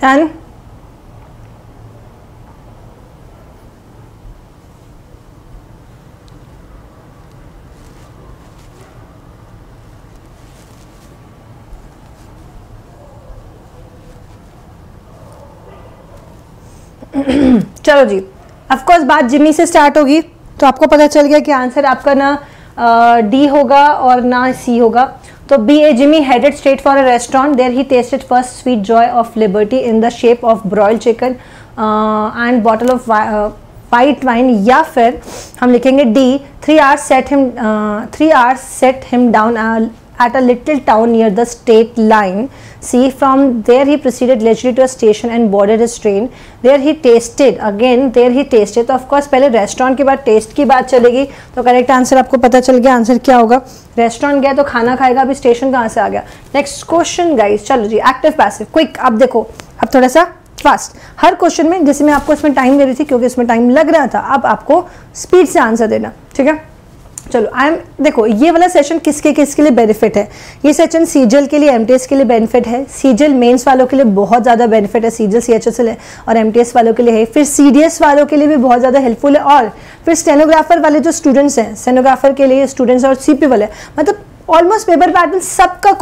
Done? चलो जी, ऑफकोर्स बात जिमी से स्टार्ट होगी, तो आपको पता चल गया कि आंसर आपका ना डी होगा और ना सी होगा। तो B, A Jimmy headed straight for a restaurant. There he tasted first sweet joy of liberty in the shape of broiled chicken and bottle of white wine। या फिर हम लिखेंगे D, 3 hours set him down at a little town near the state line. See, from there he proceeded leisurely to a station and boarded his train. There he tasted, तो of course पहले restaurant के बाद test की बात चलेगी। तो correct answer आपको पता चल गया, आंसर क्या होगा, रेस्टोरेंट गया तो खाना खाएगा, अभी स्टेशन कहाँ से आ गया। नेक्स्ट क्वेश्चन गाइस, चलो जी, एक्टिव पैसिव क्विक। अब देखो, अब थोड़ा सा फास्ट, हर क्वेश्चन में जैसे मैं आपको इसमें टाइम दे रही थी क्योंकि इसमें टाइम लग रहा था, अब आपको स्पीड से आंसर देना, ठीक है। चलो देखो ये वाला सेशन किसके लिए बेनिफिट है। ये सेशन सीजल के लिए, एमटीएस के लिए बेनिफिट है। सीजल मेंस वालों के लिए बहुत ज़्यादा बेनिफिट है, सीजल सीएचएसएल और एमटीएस वालों के लिए है। फिर सीडीएस वालों के लिए भी बहुत ज़्यादा हेल्पफुल है। और फिर स्टेनोग्राफर वाले जो स्टूडेंट्स हैं, स्टेनोग्राफर के लिए स्टूडेंट्स और सीपी वाले, मतलब ऑलमोस्ट पेपर पैटर्न सबका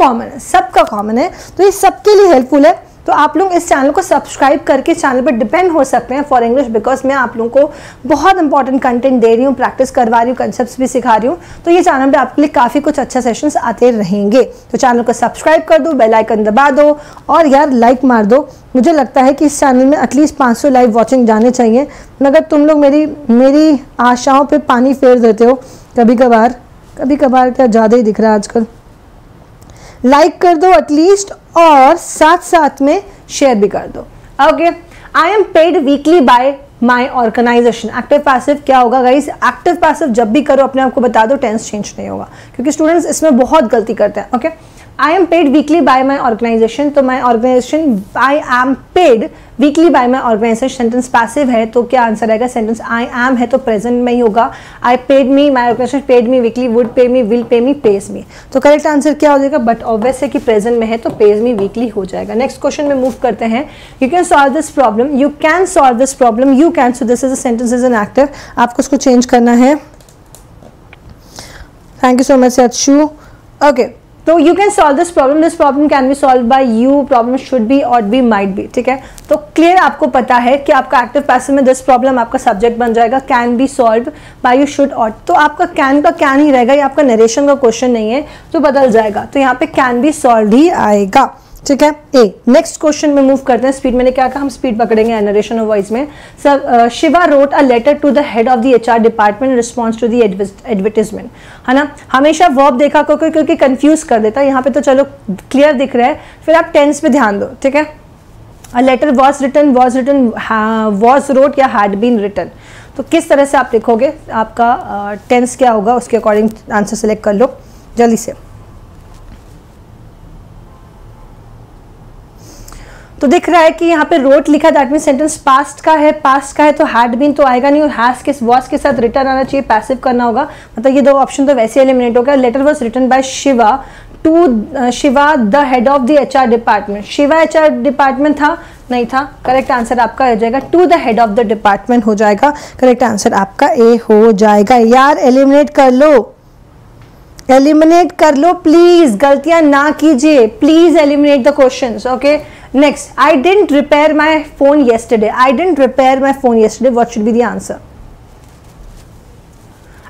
कॉमन है, तो ये सबके लिए हेल्पफुल है। तो आप लोग इस चैनल को सब्सक्राइब करके चैनल पर डिपेंड हो सकते हैं फॉर इंग्लिश, बिकॉज मैं आप लोगों को बहुत इंपॉर्टेंट कंटेंट दे रही हूँ, प्रैक्टिस करवा रही हूँ, कंसेप्ट्स भी सिखा रही हूँ। तो ये चैनल पे आपके लिए काफ़ी कुछ अच्छा सेशंस आते रहेंगे। तो चैनल को सब्सक्राइब कर दो, बेल आइकन दबा दो और यार लाइक मार दो। मुझे लगता है कि इस चैनल में एटलीस्ट 500 लाइव वॉचिंग जाने चाहिए, मगर तुम लोग मेरी आशाओं पर पानी फेर देते हो कभी कभार, क्या ज़्यादा ही दिख रहा है आजकल। लाइक कर दो एटलीस्ट और साथ में शेयर भी कर दो। Okay, I am paid weekly by my organisation. Active passive क्या होगा गाइस, एक्टिव पैसिव जब भी करो अपने आप को बता दो, टेंस चेंज नहीं होगा क्योंकि स्टूडेंट्स इसमें बहुत गलती करते हैं। Okay, I am paid weekly by my organization, तो my organization, I am paid weekly by my organization, sentence passive है तो क्या आंसर आएगा, सेंटेंस आई एम है तो प्रेजेंट में ही होगा। I paid me, my organisation paid me weekly, would pay me, will pay me, page मी। तो करेक्ट आंसर क्या हो जाएगा, बट ऑब्वियस है कि प्रेजेंट में है तो पेज मी वीकली हो जाएगा। नेक्स्ट क्वेश्चन में मूव करते हैं। You can solve this problem, you can solve this problem, you can, so this is a sentence is an active, आपको इसको चेंज करना है। थैंक यू सो मच अच्शू। ओके, तो you can solve this problem can be solve by you, problem should be और be might be, ठीक है। तो क्लियर आपको पता है कि आपका एक्टिव पैसिव में दिस प्रॉब्लम आपका सब्जेक्ट बन जाएगा, can be solve by you, should और, तो आपका कैन का कैन ही रहेगा, ये आपका नरेशन का क्वेश्चन नहीं है तो बदल जाएगा, तो यहाँ पे कैन बी सॉल्व ही आएगा, ठीक है। ए, नेक्स्ट क्वेश्चन में मूव करते हैं। स्पीड मैंने क्या कहा, हम स्पीड पकड़ेंगे नरेशन और वॉइस में। Sir, Shiva wrote a letter to the head of the HR department in response to the advertisement, है ना। हमेशा वर्ब देखा क्योंकि कंफ्यूज कर देता है, यहाँ पे तो चलो क्लियर दिख रहा है। फिर आप टेंस पे ध्यान दो, ठीक है। A letter was written, was wrote या हैड बीन रिटन, तो किस तरह से आप लिखोगे, आपका टेंस क्या होगा उसके अकॉर्डिंग आंसर सेलेक्ट कर लो जल्दी से। तो दिख रहा है कि यहाँ पे रोट लिखा दैट मीन सेंटेंस पास्ट का है, पास्ट का है तो हैड बीन तो आएगा नहीं, और हैज के वॉज के साथ रिटर्न आना चाहिए, पैसिव करना होगा, मतलब ये दो ऑप्शन तो वैसे एलिमिनेट हो गया। Letter was written by Shiva to Shiva the head of the HR department. Shiva HR department था, नहीं था, करेक्ट आंसर आपका हो जाएगा to the head of the department हो जाएगा, करेक्ट आंसर आपका ए हो जाएगा। यार एलिमिनेट कर लो, एलिमिनेट कर लो प्लीज, गलतियां ना कीजिए please, eliminate the questions. Okay next, I didn't repair my phone yesterday, I didn't repair my phone yesterday, what should be the answer?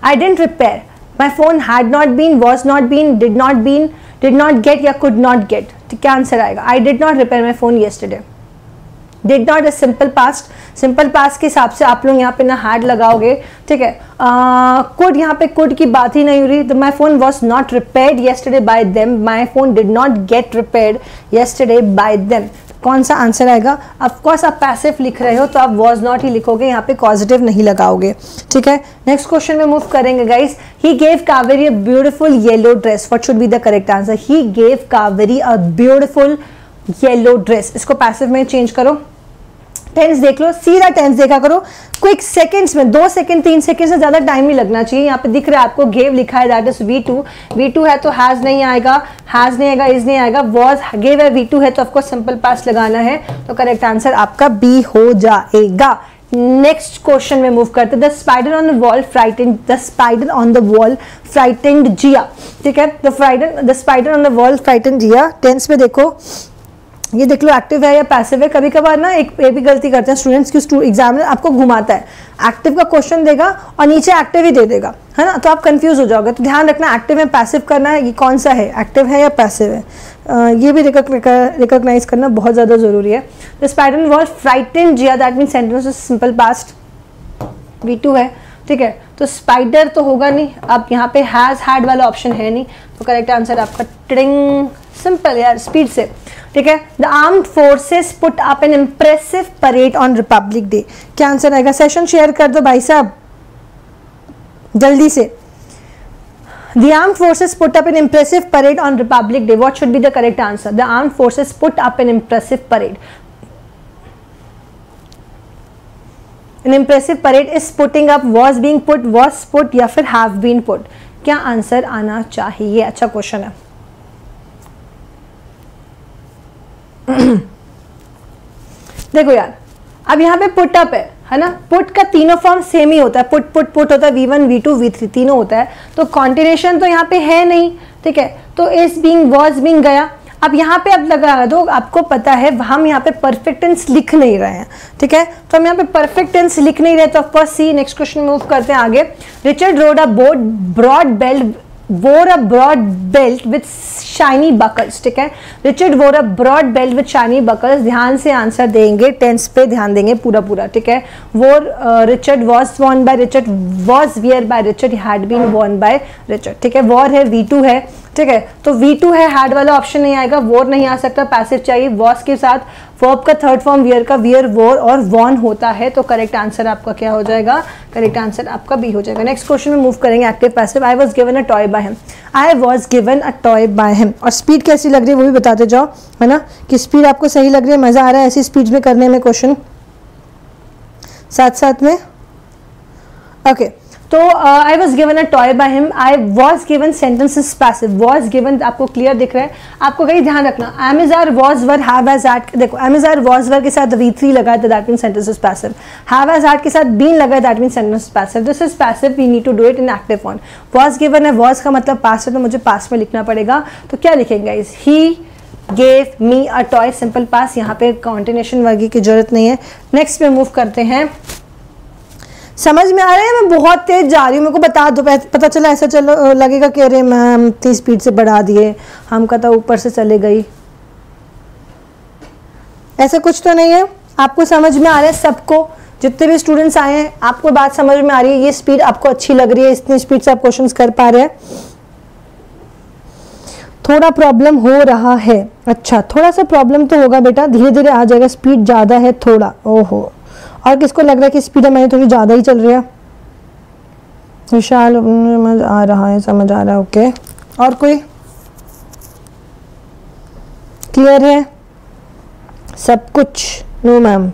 I didn't repair my phone, had not been, was not been, did not get या could not get, तो क्या answer आएगा? I did not repair my phone yesterday. Did not is simple past, simple past के हिसाब से आप लोग यहाँ पे ना हैड लगाओगे, ठीक है। कुड, यहाँ पे कुड की बात ही नहीं हो रही, my phone was not repaired yesterday bye them, my phone did not gate repaired yesterday bye them, कौन सा आंसर आएगा? ऑफकोर्स आप पैसिव लिख रहे हो तो आप वॉज नॉट ही लिखोगे, यहाँ पे पॉजिटिव नहीं लगाओगे, ठीक है। नेक्स्ट क्वेश्चन में मूव करेंगे guys. He gave Kaveri a beautiful yellow dress, what should be the correct answer? He gave Kaveri a beautiful yellow dress, इसको पैसिव में चेंज करो। टेंस देख लो, सीधा टेंस देखा करो, क्विक सेकंड्स में, 2 सेकंड 3 सेकंड से ज्यादा टाइम नहीं लगना चाहिए। यहाँ पे दिख रहा है आपको गेव लिखा है दैट इज V2, V2 है तो हैज नहीं आएगा, हैज नहीं आएगा, इज नहीं आएगा, वॉज गेव है V2 है तो आपको सिंपल पास्ट लगाना है, तो करेक्ट आंसर आपका बी हो जाएगा। नेक्स्ट क्वेश्चन में मूव करते, the spider on the wall frightened, the spider on the wall frightened Jia, ठीक है। The spider on the wall frightened Jia, tense में देखो, ये देख लो एक्टिव है या पैसिव है। कभी कभार ना एक भी गलती करते हैं स्टूडेंट्स की, एग्जामिनर आपको घुमाता है, एक्टिव का क्वेश्चन देगा और नीचे एक्टिव ही दे देगा, है ना, तो आप कंफ्यूज हो जाओगे। तो ध्यान रखना एक्टिव में पैसिव करना है, ये कौन सा है, एक्टिव है या पैसिव है, ये भी रिकॉग्नाइज करना बहुत ज़्यादा ज़रूरी है। The spider wall frightened Jiya, that mean sentence simple past, V2 है, ठीक है। तो स्पाइडर तो होगा नहीं, अब यहाँ पे हैज हैड वाला ऑप्शन है नहीं, तो करेक्ट आंसर आपका टिंग, सिंपल यार, स्पीड से, ठीक है। The armed forces put up an impressive parade on Republic day, क्या आंसर आएगा? सेशन शेयर कर दो भाई साहब जल्दी से। The armed forces put up an impressive parade on Republic Day. What should be the correct answer? The armed forces put up an impressive parade. An impressive parade is putting up, was being put, was put या फिर have been put. क्या answer आना चाहिए? अच्छा question है। देखो यार, अब यहाँ पे पुट अप है ना, पुट का तीनों फॉर्म सेम ही होता है, पुट पुट पुट होता है, V1 V2 V3 तीनों होता है, तो कॉन्टिनेशन तो यहाँ पे है नहीं, ठीक है। तो इज बीइंग, वाज बीइंग गया, अब यहाँ पे अब लगा दो, आपको पता है हम यहाँ पे परफेक्ट टेंस लिख नहीं रहे हैं, ठीक है, तो हम यहाँ पे परफेक्ट टेंस लिख नहीं रहे, तो of course C. Next question move करते हैं आगे। Richard rode a broad belt, wore a broad belt with shiny buckles, ठीक है। रिचर्ड wore a broad belt with shiny buckles, ध्यान से आंसर देंगे, टेंस पे ध्यान देंगे पूरा पूरा, ठीक है। wore, Richard was worn by Richard, was wear by Richard, had been worn by Richard, ठीक है। wore है, V2 है, ठीक है, तो V2 है, हैड वाला ऑप्शन नहीं आएगा, वोर नहीं आ सकता, पैसिव चाहिए। वॉस के साथ वर्ब का थर्ड फॉर्म वियर का वियर, वोर और वॉन होता है, तो करेक्ट आंसर आपका क्या हो जाएगा? करेक्ट आंसर आपका बी हो जाएगा। नेक्स्ट क्वेश्चन में मूव करेंगे, active passive. I was given a toy by him, I was given a toy by him, और स्पीड कैसी लग रही है वो भी बताते जाओ, है ना, कि स्पीड आपको सही लग रही है, मजा आ रहा है ऐसी स्पीड में करने में क्वेश्चन साथ साथ में। ओके, तो I was given a toy by him, I was given sentences passive, was given आपको क्लियर दिख रहा है, आपको कहीं ध्यान रखना, am is are, was were, have has had, देखो am is are was were के साथ V3 लगा था, that mean sentences passive, have has had के साथ बीन लगा, that mean sentence passive, this is passive, we need to do it in active form. Was given है, was का मतलब पास्ट है, तो मुझे पास्ट में लिखना पड़ेगा, तो क्या लिखेंगे इस, he gave me a toy, simple pass, यहाँ पे कॉन्टिनेशन वर्गी की जरूरत नहीं है। नेक्स्ट पे मूव करते हैं, समझ में आ रहा है? मैं बहुत तेज जा रही हूँ, मेरे को बता दो, पता चला ऐसा चलो लगेगा कि अरे मैम इतनी स्पीड से बढ़ा दिए, हम का तो ऊपर से चले गई, ऐसा कुछ तो नहीं है। आपको समझ में आ रहा है? सबको, जितने भी स्टूडेंट्स आए हैं, आपको बात समझ में आ रही है? ये स्पीड आपको अच्छी लग रही है? इतनी स्पीड से आप क्वेश्चंस कर पा रहे हैं? थोड़ा प्रॉब्लम हो रहा है, अच्छा थोड़ा सा प्रॉब्लम तो होगा बेटा, धीरे धीरे आ जाएगा, स्पीड ज़्यादा है थोड़ा, ओहो और किसको लग रहा है कि स्पीड हमारी थोड़ी ज़्यादा ही चल रही है? विशाल समझ आ रहा है, समझ आ रहा है, ओके। और कोई क्लियर है सब कुछ? नो मैम,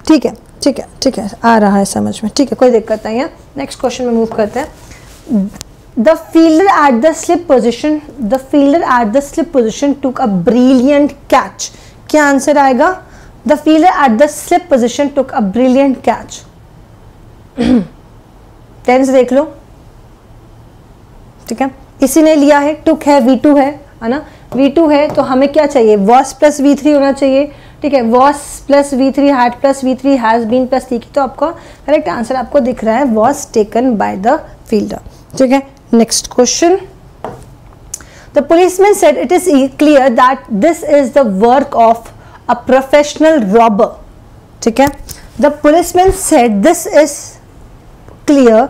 ठीक है ठीक है ठीक है, आ रहा है समझ में, ठीक है, कोई दिक्कत नहीं है। नेक्स्ट क्वेश्चन में मूव करते हैं। The fielder at the slip position, the fielder at the slip position took a brilliant catch. क्या आंसर आएगा? The fielder at the slip position took a brilliant catch. Tense देख लो, ठीक है, इसी ने लिया है, टुक है, V2 है ना, V2 है तो हमें क्या चाहिए? वॉस प्लस V3 होना चाहिए, ठीक है, was plus V3, had plus V3, has been plus थी, तो आपका करेक्ट आंसर आपको दिख रहा है was taken by the fielder, ठीक है। Next question, the policeman said it is clear that this is the work of a professional robber, ठीक है। The policeman said this is clear,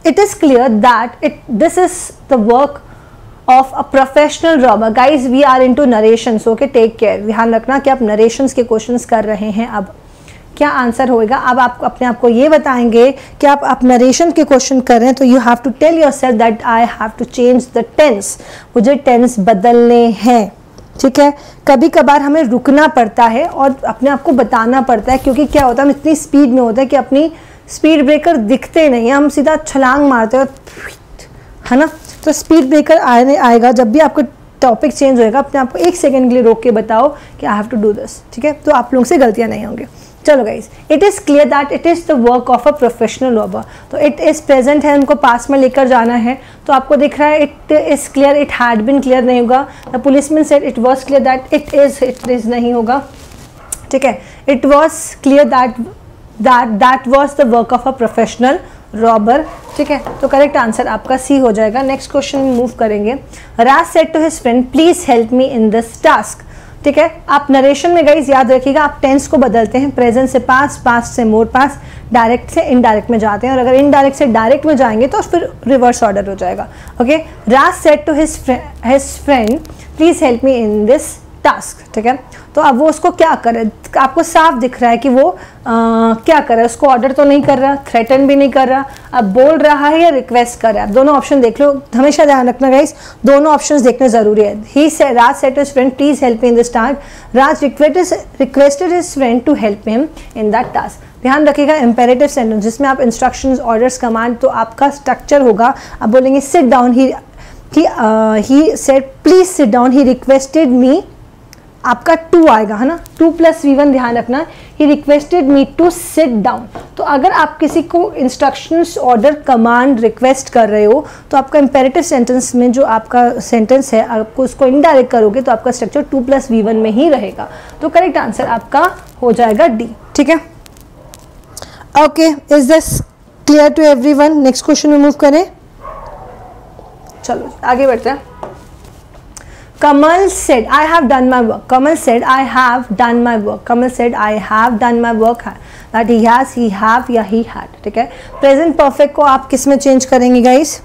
it is clear that this is the work of a professional robber. Guys, we are into narrations, okay, take care, ध्यान रखना कि आप narrations के questions कर रहे हैं। अब क्या आंसर होएगा? अब आप अपने आप को ये बताएंगे कि आप narration के क्वेश्चन कर रहे हैं, तो you have to tell yourself that I have to change the tense, मुझे टेंस बदलने हैं, ठीक है। कभी कभार हमें रुकना पड़ता है और अपने आप को बताना पड़ता है, क्योंकि क्या होता है, हम इतनी स्पीड में होता है कि अपनी स्पीड ब्रेकर दिखते नहीं, हम सीधा छलांग मारते हैं, है ना। तो स्पीड ब्रेकर आएगा जब भी आपका टॉपिक चेंज होएगा, अपने आप को 1 सेकेंड के लिए रोक के बताओ कि I have to do this, ठीक है, तो आप लोगों से गलतियां नहीं होंगी। चलो guys, it is clear that it is the work of a professional robber, तो इट इज़ प्रेजेंट है, उनको पास में लेकर जाना है, तो आपको दिख रहा है it is clear, it had been clear नहीं होगा। The policeman said it was clear that it is नहीं होगा, ठीक है। It was clear that was the work of a professional robber, ठीक है, तो करेक्ट आंसर आपका सी हो जाएगा। नेक्स्ट क्वेश्चन में मूव करेंगे। Raj said to his friend please help me in this task, ठीक है। आप नरेशन में गाइस याद रखिएगा, आप टेंस को बदलते हैं, प्रेजेंट से पास, पास से मोर पास, डायरेक्ट से इनडायरेक्ट में जाते हैं, और अगर इनडायरेक्ट से डायरेक्ट में जाएंगे तो फिर रिवर्स ऑर्डर हो जाएगा, okay. Raj said to his friend please help me in this task, ठीक है। तो अब वो उसको क्या करे, आपको साफ दिख रहा है कि वो क्या कर रहा है, उसको ऑर्डर तो नहीं कर रहा, थ्रेटन भी नहीं कर रहा, अब बोल रहा है या रिक्वेस्ट कर रहा है। आप दोनों ऑप्शन देख लो, हमेशा ध्यान रखना गाइस, दोनों ऑप्शंस देखने जरूरी है। Raj said to his friend please help me in this task, Raj requested his friend to help him in that task. ध्यान रखिएगा, इंपेरेटिव सेंटेंस जिसमें आप इंस्ट्रक्शंस, ऑर्डर्स, कमांड, तो आपका स्ट्रक्चर होगा, आप बोलेंगे sit down, he said please sit down, he requested मी, आपका टू आएगा, है ना, 2 + V1, ध्यान रखना, he requested me to sit down. तो अगर आप किसी को इंस्ट्रक्शंस, ऑर्डर, कमांड, रिक्वेस्ट कर रहे हो, तो आपका इंपेरेटिव सेंटेंस में जो आपका सेंटेंस है, आपको उसको इनडायरेक्ट करोगे तो आपका स्ट्रक्चर 2 + V1 में ही रहेगा, तो करेक्ट आंसर आपका हो जाएगा डी, ठीक है। Okay, is this clear to everyone? Next question में मूव करें, चलो आगे बढ़ते हैं। Kamal said, I have done my work. Kamal said, I have done my work. Kamal said, I have done my work. That he has, he have या he had, ठीक है। Present perfect को आप किस में चेंज करेंगे guys?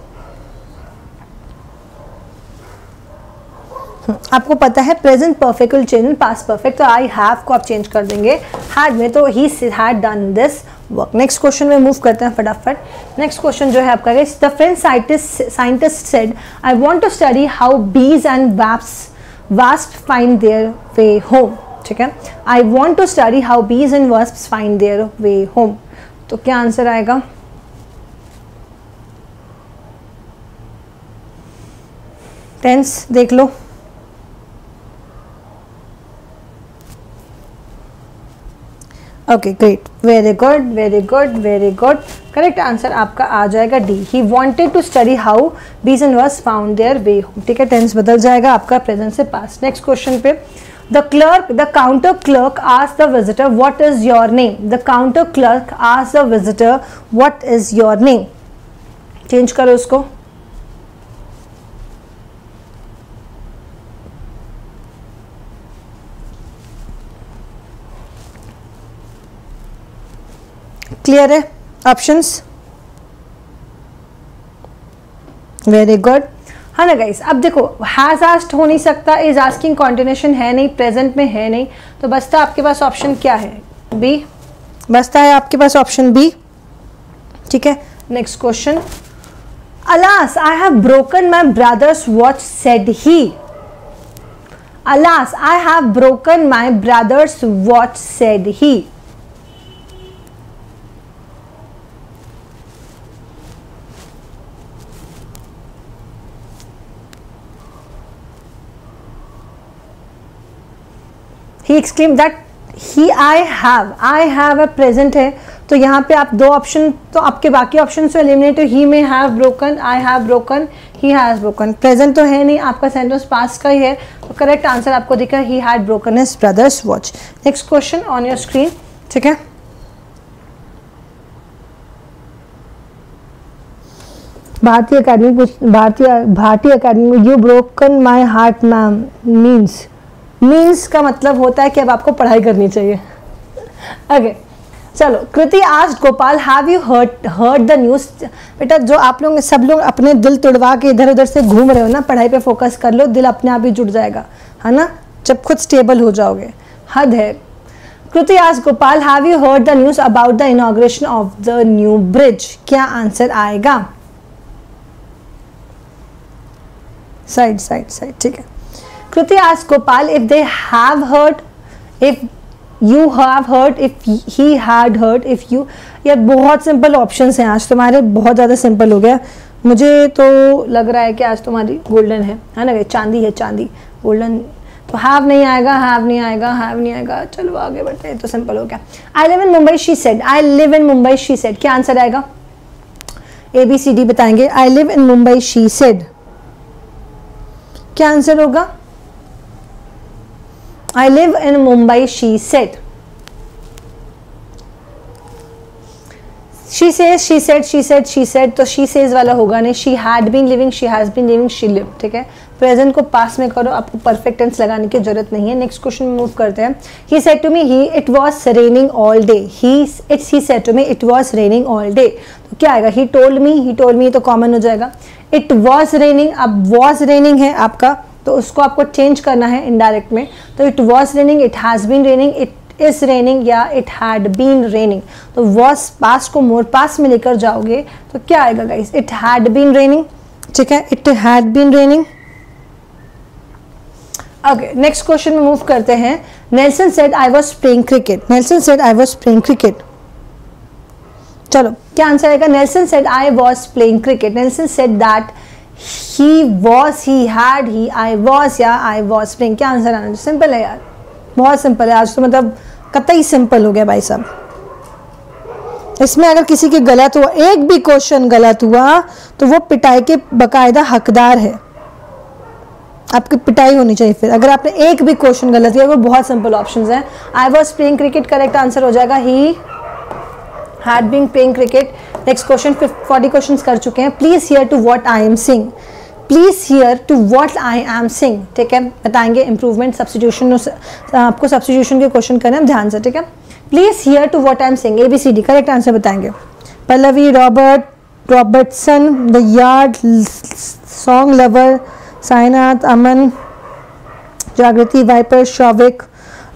आपको पता है present perfect will change in past perfect, तो आई हैव को आप चेंज कर देंगे हैड में, तो he had done this work. Next question में मूव करते हैं फटाफट। नेक्स्ट क्वेश्चन जो है आपका guys, the French scientist said I want to study how bees and wasp find their way home, ठीक है। I want to study how bees and wasp find their way home, तो क्या answer आएगा? Tense देख लो, okay great, very good very good very good, correct answer आपका आ जाएगा D, he wanted to study how bees and wasp found their way home, ठीक है। Tense बदल जाएगा आपका प्रेजेंट से पास्ट। नेक्स्ट क्वेश्चन पे, the counter clerk asked the visitor what is your name, the counter clerk asked the visitor what is your name, change करो उसको, clear है ऑप्शंस? वेरी गुड, है ना गाइस। अब देखो, हैज आस्क्ड हो नहीं सकता, इज आस्किंग कॉन्टिन्यूशन है नहीं, प्रेजेंट में है नहीं, तो बचता आपके पास ऑप्शन क्या है? बी बचता है आपके पास ऑप्शन बी, ठीक है। Next question, alas I have broken my brothers watch said he. Alas I have broken my brothers watch said he. He exclaimed that he I have a present है, तो यहाँ पे आप दो ऑप्शन, तो आपके बाकी ऑप्शन से एलिमिनेट हो। he may have broken, I have broken, he has broken। Present तो है नहीं, आपका सेंटेंस पास्ट का ही है, तो करेक्ट आंसर आपको दिखा he had broken his brother's watch। Next question on your screen, ठीक है। भारतीय अकेडमी में you broken my heart ma'am means का मतलब होता है कि अब आपको पढ़ाई करनी चाहिए। ओके चलो, Kriti asked Gopal have you heard the news. बेटा जो आप लोग सब लोग अपने दिल तुड़वा के इधर उधर से घूम रहे हो ना, पढ़ाई पे फोकस कर लो, दिल अपने आप ही जुड़ जाएगा, है ना, जब खुद स्टेबल हो जाओगे। हद है। Kriti asked Gopal have you heard the news about the inauguration of the new bridge. क्या आंसर आएगा? साइड, ठीक है। Kriti asked Gopal if they have heard, if you have heard, if he had heard, if you। ये बहुत simple options हैं आज तुम्हारे, बहुत ज़्यादा सिंपल हो गया। मुझे तो लग रहा है कि आज तुम्हारी गोल्डन है ना, चांदी है, चांदी गोल्डन। तो हैव नहीं आएगा, हैव नहीं आएगा। चलो आगे बढ़ते हैं, तो सिंपल हो गया। I live in Mumbai she said, I live in Mumbai she said. क्या आंसर आएगा? ABCD बताएंगे। I live in Mumbai she said, क्या आंसर होगा? I live in Mumbai, she said. She says, she said, तो she says वाला होगा नहीं। She had been living, she has been living, she lived, ठीक है। प्रेजेंट को पास में करो, आपको परफेक्ट टेंस लगाने की जरूरत नहीं है। नेक्स्ट क्वेश्चन में मूव करते हैं। He said to me, it was raining all day. He said to me, it was raining all day। तो क्या आएगा? He told me तो कॉमन हो जाएगा। It was raining, अब was raining है आपका, तो उसको आपको चेंज करना है इनडायरेक्ट में। तो it was raining, it has been raining, it is raining या इट हैड बीन रेनिंग। तो वॉज पास्ट को मोर पास्ट में लेकर जाओगे तो क्या आएगा guys? It had been raining, ठीक है, it had been raining. Okay next question में मूव करते हैं। Nelson said I was playing cricket. Nelson said I was playing cricket. चलो क्या आंसर आएगा? Nelson said I was playing cricket. Nelson said that he was, he had, he, I was या I was playing। क्या answer आना? Simple है यार, बहुत simple है आज तो, मतलब कतई सिंपल हो गया भाई साहब। इसमें अगर किसी के गलत हुआ, एक भी क्वेश्चन गलत हुआ तो वो पिटाई के बकायदा हकदार है, आपकी पिटाई होनी चाहिए फिर अगर आपने एक भी क्वेश्चन गलत किया। वो बहुत सिंपल ऑप्शंस हैं। I was playing cricket correct answer हो जाएगा। He had been playing cricket। next question 40 questions कर चुके हैं। Please hear to what I am sing. Please hear to what I am sing, ठीक है, बताएंगे। इंप्रूवमेंट, सब्स्टिट्यूशन, आपको सब्स्टिट्यूशन के क्वेश्चन करना है ध्यान से, ठीक है। Please hear to what I am sing, ABCD correct answer बताएंगे। Pallavi, Robertson, the yard, song lover, Sainath, Aman, Jagriti, Viper, Shouvik.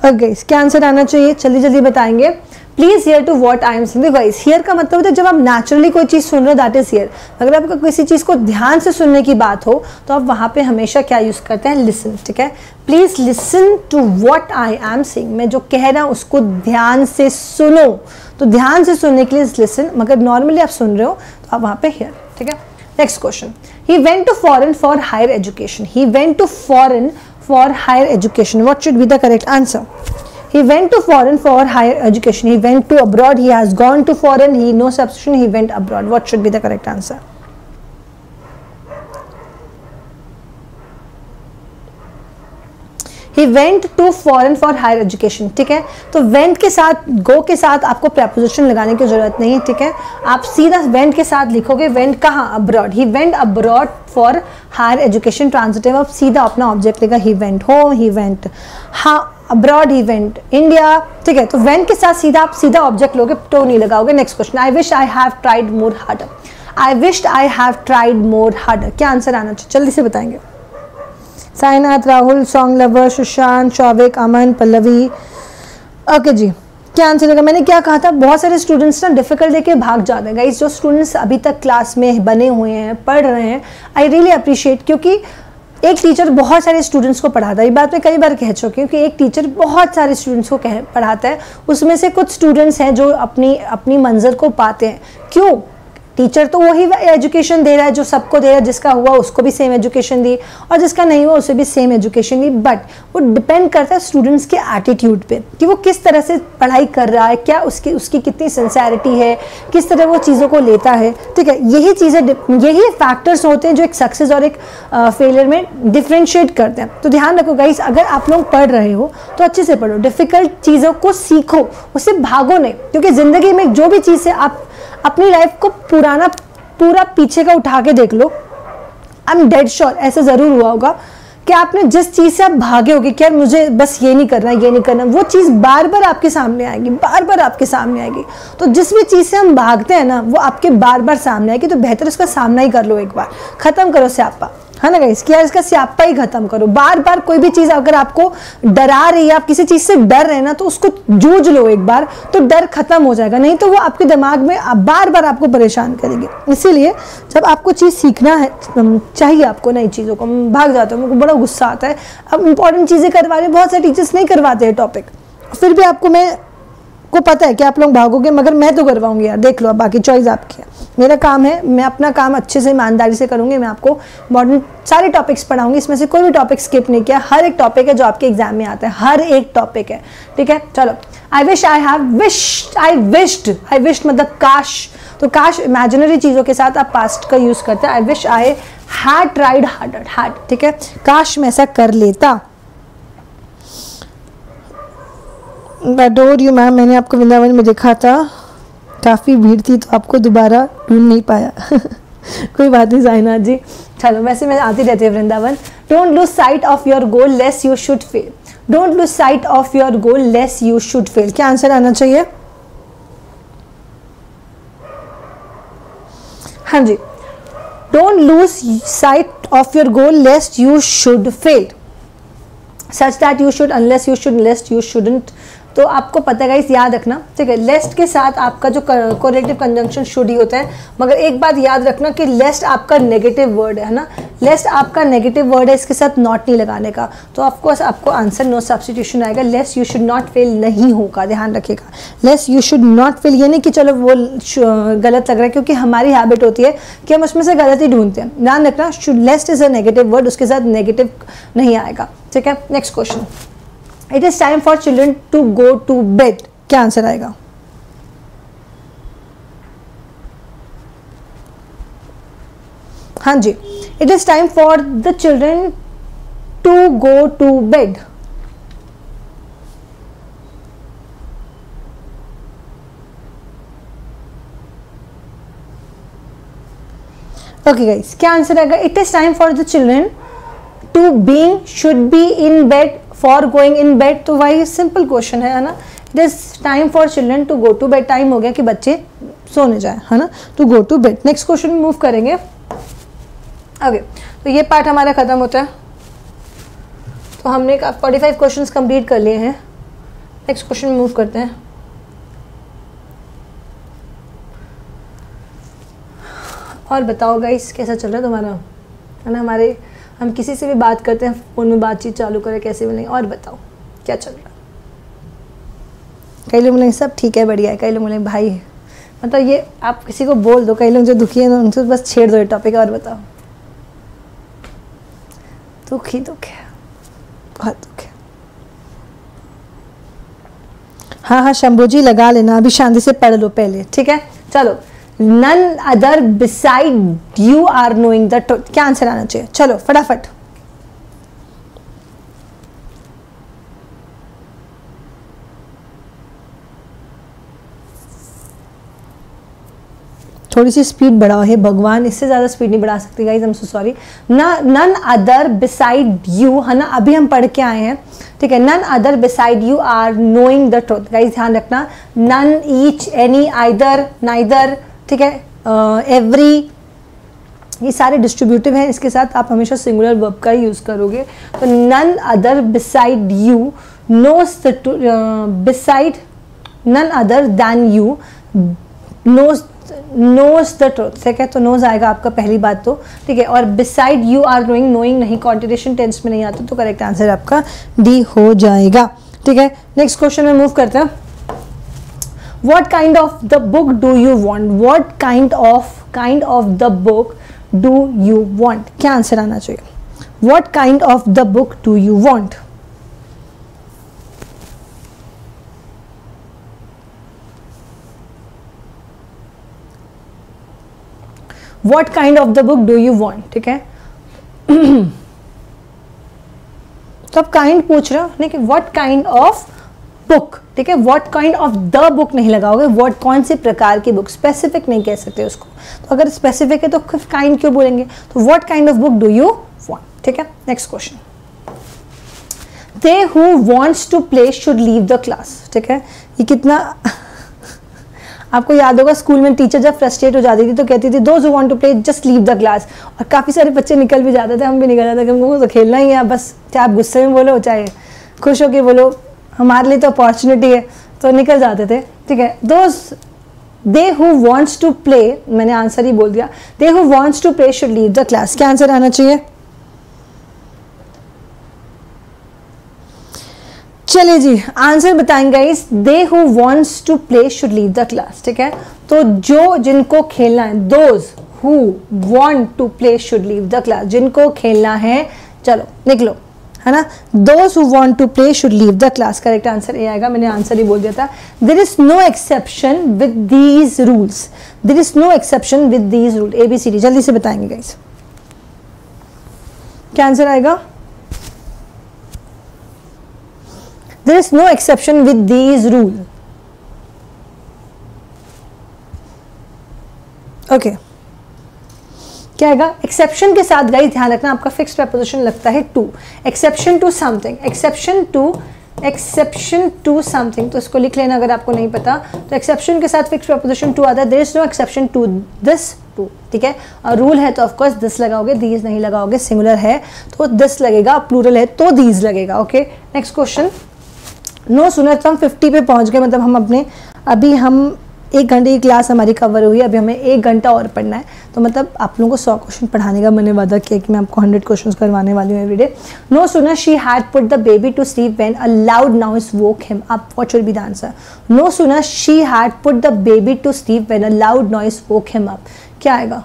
Okay क्या आंसर आना चाहिए? जल्दी बताएंगे। Please hear to what I am saying. देखो गाइस, हियर का मतलब होता है जब आप नेचुरली कोई चीज़ सुन रहे हो, दैट इज हियर। अगर आपको किसी चीज़ को ध्यान से सुनने की बात हो तो आप वहाँ पे हमेशा क्या यूज़ करते हैं? लिसन, ठीक है। Please listen to what I am saying. मैं जो कह रहा हूँ उसको ध्यान से सुनो। तो ध्यान से सुनने के लिए लिसन, मगर नॉर्मली आप सुन रहे हो तो आप वहाँ पे हियर, ठीक है। Next question. He went to foreign for higher education. He went to foreign for higher education. What should be the correct answer? He went to foreign for higher education. He went to abroad. He has gone to foreign. He no substitution. He went abroad. What should be the correct answer? He went to foreign for higher education, ठीक है। तो went के साथ, go के साथ आपको preposition लगाने की जरूरत नहीं है, ठीक है। आप सीधा went के साथ लिखोगे। went कहाँ? abroad। he went abroad for higher education, transitive। आप सीधा अपना ऑब्जेक्ट लेगा। he went home, he went abroad, he went India, ठीक है। तो went के साथ सीधा आप सीधा ऑब्जेक्ट लोगे, तो नहीं लगाओगे। Next question. I wish I have tried more harder। I wished I have tried more harder। क्या आंसर आना चाहिए? जल्दी से बताएंगे। साइनाथ, राहुल, सॉन्ग लवर, सुशांत, शौविक, अमन, पल्लवी। ओके जी, क्या आंसर होगा? मैंने क्या कहा था, बहुत सारे स्टूडेंट्स ना डिफिकल्ट लेके भाग जाते हैं। गाइस जो स्टूडेंट्स अभी तक क्लास में बने हुए हैं, पढ़ रहे हैं, आई रियली अप्रिशिएट, क्योंकि एक टीचर बहुत सारे स्टूडेंट्स को पढ़ाता है। ये बात मैं कई बार कह चुकी हूँ कि एक टीचर बहुत सारे स्टूडेंट्स को पढ़ाता है, उसमें से कुछ स्टूडेंट्स हैं जो अपनी मंजिल को पाते हैं। क्यों? टीचर तो वही एजुकेशन दे रहा है जो सबको दे रहा है, जिसका हुआ उसको भी सेम एजुकेशन दी और जिसका नहीं हुआ उसे भी सेम एजुकेशन दी, बट वो डिपेंड करता है स्टूडेंट्स के एटीट्यूड पे कि वो किस तरह से पढ़ाई कर रहा है, क्या उसकी कितनी सिंसेरिटी है, किस तरह वो चीज़ों को लेता है। ठीक है, यही चीज़ें, यही फैक्टर्स होते हैं जो एक सक्सेस और एक फेलियर में डिफ्रेंशिएट करते हैं। तो ध्यान रखो गाइस, अगर आप लोग पढ़ रहे हो तो अच्छे से पढ़ो, डिफ़िकल्ट चीज़ों को सीखो, उससे भागो नहीं, क्योंकि ज़िंदगी में जो भी चीज़ है, आप अपनी लाइफ को पूरा पीछे का उठा के देख लो, आई एम डेड श्योर ऐसा ज़रूर हुआ होगा कि आपने जिस चीज़ से आप भागे होगे कि यार मुझे बस ये नहीं करना, ये नहीं करना, वो चीज़ बार बार आपके सामने आएगी, बार बार आपके सामने आएगी। तो जिस भी चीज़ से हम भागते हैं ना, वो आपके बार बार सामने आएगी, तो बेहतर उसका सामना ही कर लो, एक बार ख़त्म करो स्यापा, है ना गाइस, कि यार इसका स्यापा ही खत्म करो। बार बार कोई भी चीज़ अगर आपको डरा रही है, आप किसी चीज़ से डर रहे हैं ना, तो उसको जूझ लो एक बार, तो डर खत्म हो जाएगा, नहीं तो वो आपके दिमाग में बार बार आपको परेशान करेंगे। इसीलिए जब आपको चीज़ सीखना है, चाहिए आपको नई चीज़ों को, भाग जाते हो, मुझे बड़ा गुस्सा आता है। अब इंपॉर्टेंट चीज़ें करवा रहे, बहुत सारे टीचर्स नहीं करवाते हैं टॉपिक, फिर भी आपको मैं को पता है कि आप लोग भागोगे, मगर मैं तो करवाऊंगी यार, देख लो, अब बाकी चॉइस आपकी है। मेरा काम है, मैं अपना काम अच्छे से ईमानदारी से करूंगी, मैं आपको मॉडर्न सारे टॉपिक्स पढ़ाऊंगी, इसमें से कोई भी टॉपिक स्किप नहीं किया, हर एक टॉपिक है जो आपके एग्जाम में आता है, हर एक टॉपिक है। ठीक है, चलो। आई विश्ड मतलब काश, तो काश इमेजिनरी चीज़ों के साथ आप पास्ट का यूज़ करते हैं। I wish I had tried harder, ठीक है, काश मैं ऐसा कर लेता। अडोर यू मैम, मैंने आपको वृंदावन में देखा था, काफ़ी भीड़ थी तो आपको दोबारा ढूंढ नहीं पाया। कोई बात नहीं साइना जी, चलो, वैसे मैं आती रहती है Vrindavan. Don't lose sight of your goal less you should fail, don't lose sight of your goal less you should fail, क्या आंसर आना चाहिए? हाँ जी, don't lose sight of your goal less you should fail, such that you should unless you should lest you shouldn't. तो आपको पता है guys, याद रखना, ठीक है, लेस्ट के साथ आपका जो कोरिलेटिव कंजंक्शन शुड ही होता है, मगर एक बात याद रखना कि लेस्ट आपका नेगेटिव वर्ड है ना, लेस्ट आपका नेगेटिव वर्ड है, इसके साथ नॉट नहीं लगाने का, तो ऑफकोर्स आपको आंसर नो सब्स्टिट्यूशन आएगा, लेस्ट यू शुड नॉट फेल नहीं होगा, ध्यान रखिएगा, लेस्ट यू शुड नॉट फेल, ये नहीं कि चलो वो गलत लग रहा है, क्योंकि हमारी हैबिट होती है कि हम उसमें से गलत ही ढूंढते हैं। ध्यान रखना, should lest is a negative word, उसके साथ नेगेटिव नहीं आएगा। ठीक है, next question, it is time for children to go to bed, क्या आंसर आएगा? हाँ जी, it is time for the children to go to bed. Okay guys, क्या आंसर आएगा? It is time for the children to being should be in bed for going in bed, तो वही simple question है ना, it is time for children to go to bed, time हो गया कि बच्चे सोने जाए, है ना, to go to bed. Next question में मूव करेंगे। ओके, तो ये पार्ट हमारा खत्म होता है, तो हमने 45 क्वेश्चंस कंप्लीट कर लिए हैं। नेक्स्ट क्वेश्चन में मूव करते हैं। और बताओ गाइस, कैसा चल रहा है तुम्हारा, है ना, हम किसी से भी बात करते हैं, फ़ोन में बातचीत चालू करें, कैसे भी नहीं, और बताओ क्या चल रहा है? कई लोग बोलेंगे सब ठीक है, बढ़िया है, कई लोग बोलेंगे भाई, मतलब ये आप किसी को बोल दो, कई लोग जो दुखी हैं उनसे बस छेड़ दो ये टॉपिक, और बताओ। दुख ही दुख है, बहुत दुख है। हाँ हाँ शंभू जी लगा लेना, अभी शांति से पढ़ लो पहले, ठीक है, चलो। None other beside you are knowing the truth, क्या आंसर आना चाहिए? चलो फटाफट। थोड़ी सी स्पीड बढ़ाओ हे भगवान, इससे ज़्यादा स्पीड नहीं बढ़ा सकती guys, I am so sorry. None other beside you, है ना, अभी हम पढ़ के आए हैं, ठीक है, none other beside you are knowing the truth, guys ध्यान रखना, none, each, any, either, neither, ठीक है, एवरी, ये सारे डिस्ट्रीब्यूटिव हैं, इसके साथ आप हमेशा सिंगुलर वर्ब का ही यूज़ करोगे। तो none other beside you knows the beside none other than you knows the truth, ठीक है, तो knows आएगा आपका पहली बात तो, ठीक है, और beside you are knowing, knowing नहीं, continuation tense में नहीं आता, तो करेक्ट आंसर आपका डी हो जाएगा, ठीक है। नेक्स्ट क्वेश्चन में मूव करते हैं। What kind of the book do you want? What kind of the book do you want? क्या आंसर आना चाहिए? What kind of the book do you want? What kind of the book do you want? ठीक है, तो आप kind पूछ रहे हो, नहीं कि what kind of book, ठीक है, what kind of the book नहीं लगाओगे, what कौन से प्रकार की बुक, स्पेसिफिक नहीं कह सकते उसको, तो अगर स्पेसिफिक है तो काइंड क्यों बोलेंगे, तो what kind of book do you want, ठीक है। Next question, they who wants to play should leave the class, ठीक है, ये कितना आपको याद होगा स्कूल में टीचर जब फ्रस्ट्रेट हो जाती थी तो कहती थी those who want to play just leave the class, और काफ़ी सारे बच्चे निकल भी जाते थे, हम भी निकल जाते थे, हमको तो खेलना ही है बस, चाहे आप गुस्से में बोलो चाहे खुश होकर बोलो, हमारे लिए तो अपॉर्चुनिटी है, तो निकल जाते थे, ठीक है। they who wants to play, मैंने आंसर ही बोल दिया, they who wants to play should leave the class, क्या आंसर आना चाहिए? चलिए जी आंसर बताएंगे guys, they who wants to play should leave the class, ठीक है, तो जो जिनको खेलना है, those who want to play should leave the class, जिनको खेलना है चलो निकलो, है ना, those who want to play should leave the class, correct answer ये आएगा, मैंने आंसर ही बोल दिया था। there is no exception with these rules, there is no exception with these rules, ABCD जल्दी से बताएंगे गाइस, क्या आंसर आएगा? there is no exception with these rule, okay क्या आएगा? एक्सेप्शन के साथ गाइस ध्यान रखना आपका फिक्स प्रेपोजिशन लगता है to, exception to something, exception to something, तो इसको लिख लेना अगर आपको नहीं पता, तो एक्सेप्शन के साथ फिक्स प्रेपोजिशन टू आता है, there is no exception to this to, ठीक है, और रूल है तो ऑफकोर्स दिस लगाओगे, दीज नहीं लगाओगे, सिंगुलर है तो दिस लगेगा, प्लूरल है तो दीज लगेगा, okay. Next question, no sooner, तो हम 50 पे पहुंच गए, मतलब हम अपने अभी हम 1 घंटे की क्लास हमारी कवर हुई, अभी हमें 1 घंटा और पढ़ना है, तो मतलब आप लोगों को 100 क्वेश्चन पढ़ाने का मैंने वादा किया कि मैं आपको 100 क्वेश्चन करवाने वाली हूँ everyday. No sooner she had put the baby to sleep when a loud noise woke him up, what should be the answer? No sooner she had put the baby to sleep when a loud noise woke him up, क्या आएगा?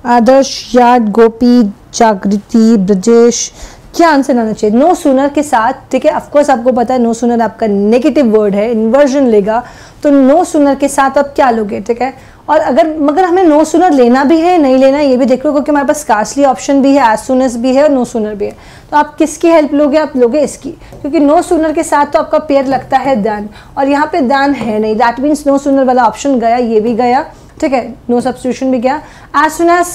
आदर्श, याद, गोपी, जागृति, ब्रजेश, क्या answer आना चाहिए? No sooner के साथ, ठीक है, ऑफकोर्स आपको पता है नो सुनर आपका नेगेटिव वर्ड है, इन्वर्जन लेगा, तो नो सुनर के साथ आप क्या लोगे, ठीक है, और मगर हमें नो सुनर लेना भी है नहीं लेना ये भी देख लो, क्योंकि हमारे पास स्कार्सली ऑप्शन भी है, एज सुन एज भी है और नो सुनर भी है, तो आप किसकी हेल्प लोगे? आप लोगे इसकी, क्योंकि नो सुनर के साथ तो आपका पेयर लगता है देन, और यहाँ पे देन है नहीं, दैट मीन्स नो सुनर वाला ऑप्शन गया, ये भी गया, ठीक है, नो सब्स्टिट्यूशन भी गया। एज सुन एज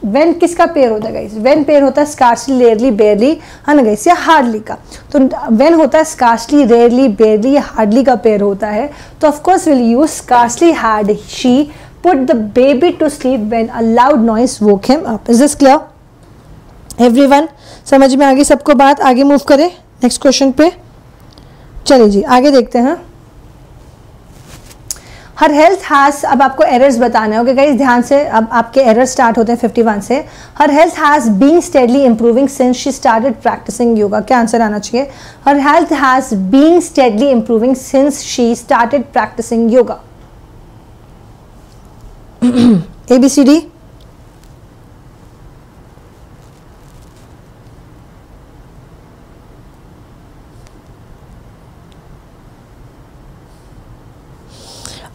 व्हेन किसका पेयर होता है गाइस? व्हेन पेयर होता है स्कार्सली, रेयरली, बेयरली, है ना गाइस, या हार्डली का, तो व्हेन होता है स्कार्सली, रेयरली, बेयरली या हार्डली का पेयर होता है, तो of course will use scarcely had she put the baby to sleep when a loud noise woke him up. Is this clear everyone? समझ में आ गई सबको बात? आगे मूव करें नेक्स्ट क्वेश्चन पे, चलिए जी आगे देखते हैं। हर हेल्थ हैज़, अब आपको एरर्स बताने होंगे गाइस, ध्यान से, अब आपके एरर स्टार्ट होते हैं 51 से। Her health has been steadily improving since she started practicing yoga, क्या आंसर आना चाहिए? Her health has been steadily improving since she started practicing yoga, ABCD।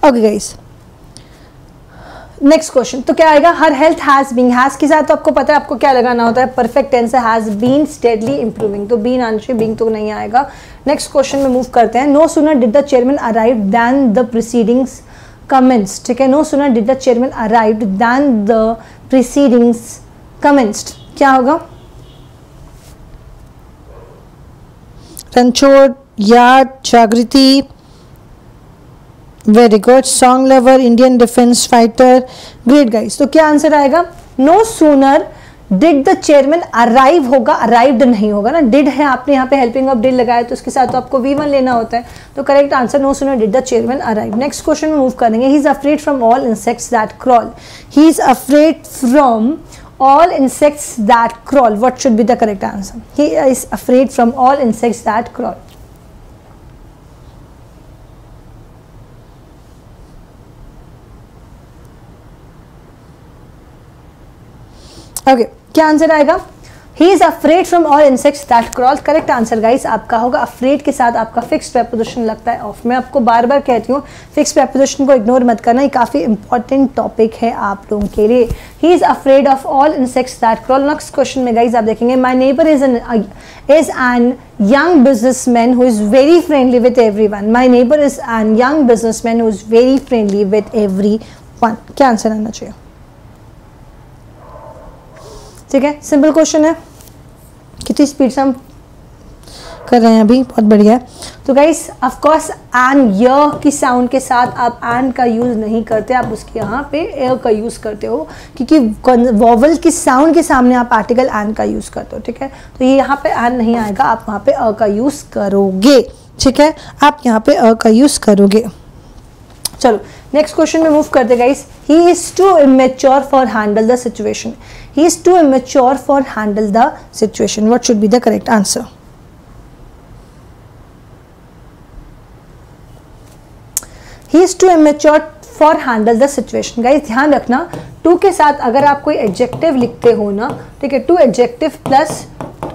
Okay guys, next question, तो क्या आएगा? Her health has been, has के साथ तो आपको पता है आपको क्या लगाना होता है, परफेक्ट टेंस है, हैज बीन स्टेडली इंप्रूविंग, तो बीन आना चाहिए, बीइंग तो नहीं आएगा। नेक्स्ट क्वेश्चन में मूव करते हैं। No sooner did the chairman arrive than the proceedings commenced, ठीक है, no sooner did the chairman arrived than the proceedings commenced, क्या होगा? रणछोड़, याद, Jagriti, very good, song lover, Indian defence fighter, great guys, तो क्या आंसर आएगा? No sooner did the chairman arrive होगा, arrived नहीं होगा ना, डिड है, आपने यहाँ पे हेल्पिंग ऑफ डिड लगाया तो उसके साथ तो आपको V1 लेना होता है, तो करेक्ट आंसर नो सुनो, did the chairman arrive. Next question में मूव करेंगे। He is afraid from all insects that crawl, he is afraid from all insects that crawl, what should be the correct answer? He is afraid from all insects that crawl. Okay, क्या answer आएगा? He is afraid from all insects that crawl. Correct answer guys आपका होगा afraid के साथ आपका fixed preposition लगता है of. मैं आपको बार बार कहती हूँ फिक्स्ड प्रेपोजिशन को इग्नोर मत करना, ये काफ़ी इंपॉर्टेंट टॉपिक है आप लोगों के लिए। He is afraid of all insects that crawl. Next question में गाइस आप देखेंगे my neighbor is an young businessman who is very friendly with everyone. My neighbor is an young businessman who is very friendly with everyone. क्या answer आना चाहिए? ठीक है, simple question है, कितनी स्पीड से हम कर रहे हैं अभी, बहुत बढ़िया है। तो गाइस ऑफ कोर्स एन य की साउंड के साथ आप एन का यूज़ नहीं करते, आप उसके यहाँ पे ए का यूज़ करते हो, क्योंकि वॉवल की साउंड के सामने आप आर्टिकल एन का यूज़ करते हो। ठीक है, तो ये यहाँ पे एन नहीं आएगा, आप वहाँ पे अ का यूज़ करोगे। ठीक है, आप यहाँ पे अ का यूज़ करोगे। चलो नेक्स्ट क्वेश्चन में मूव करते guys. He is too immature for handle the situation, he is too immature for handle the situation, what should be the correct answer? He is too immature for handle the situation. Guys ध्यान रखना, to के साथ अगर आप कोई adjective लिखते हो ना, ठीक है, टू एडजेक्टिव प्लस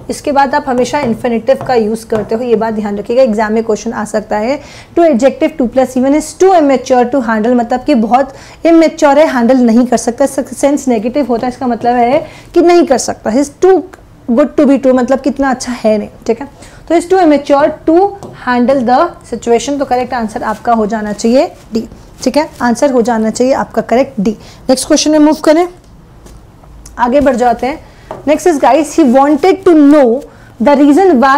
इसके बाद आप हमेशा इन्फिनिटिव का यूज करते हो, ये बात ध्यान रखिएगा, एग्जाम में क्वेश्चन आ सकता है। Too adjective to plus even is too immature to handle, मतलब कि बहुत इमेच्योर है, हैंडल नहीं कर सकता, सेंस नेगेटिव होता है, इसका मतलब है कि नहीं कर सकता। He's too good to be true, मतलब कितना अच्छा है नहीं। ठीक है, तो is too immature to handle the situation, तो करेक्ट आंसर आपका हो जाना चाहिए डी। ठीक है, आंसर हो जाना चाहिए आपका करेक्ट डी। नेक्स्ट क्वेश्चन में मूव करें, आगे बढ़ जाते हैं। Next is guys, he wanted to know the reason why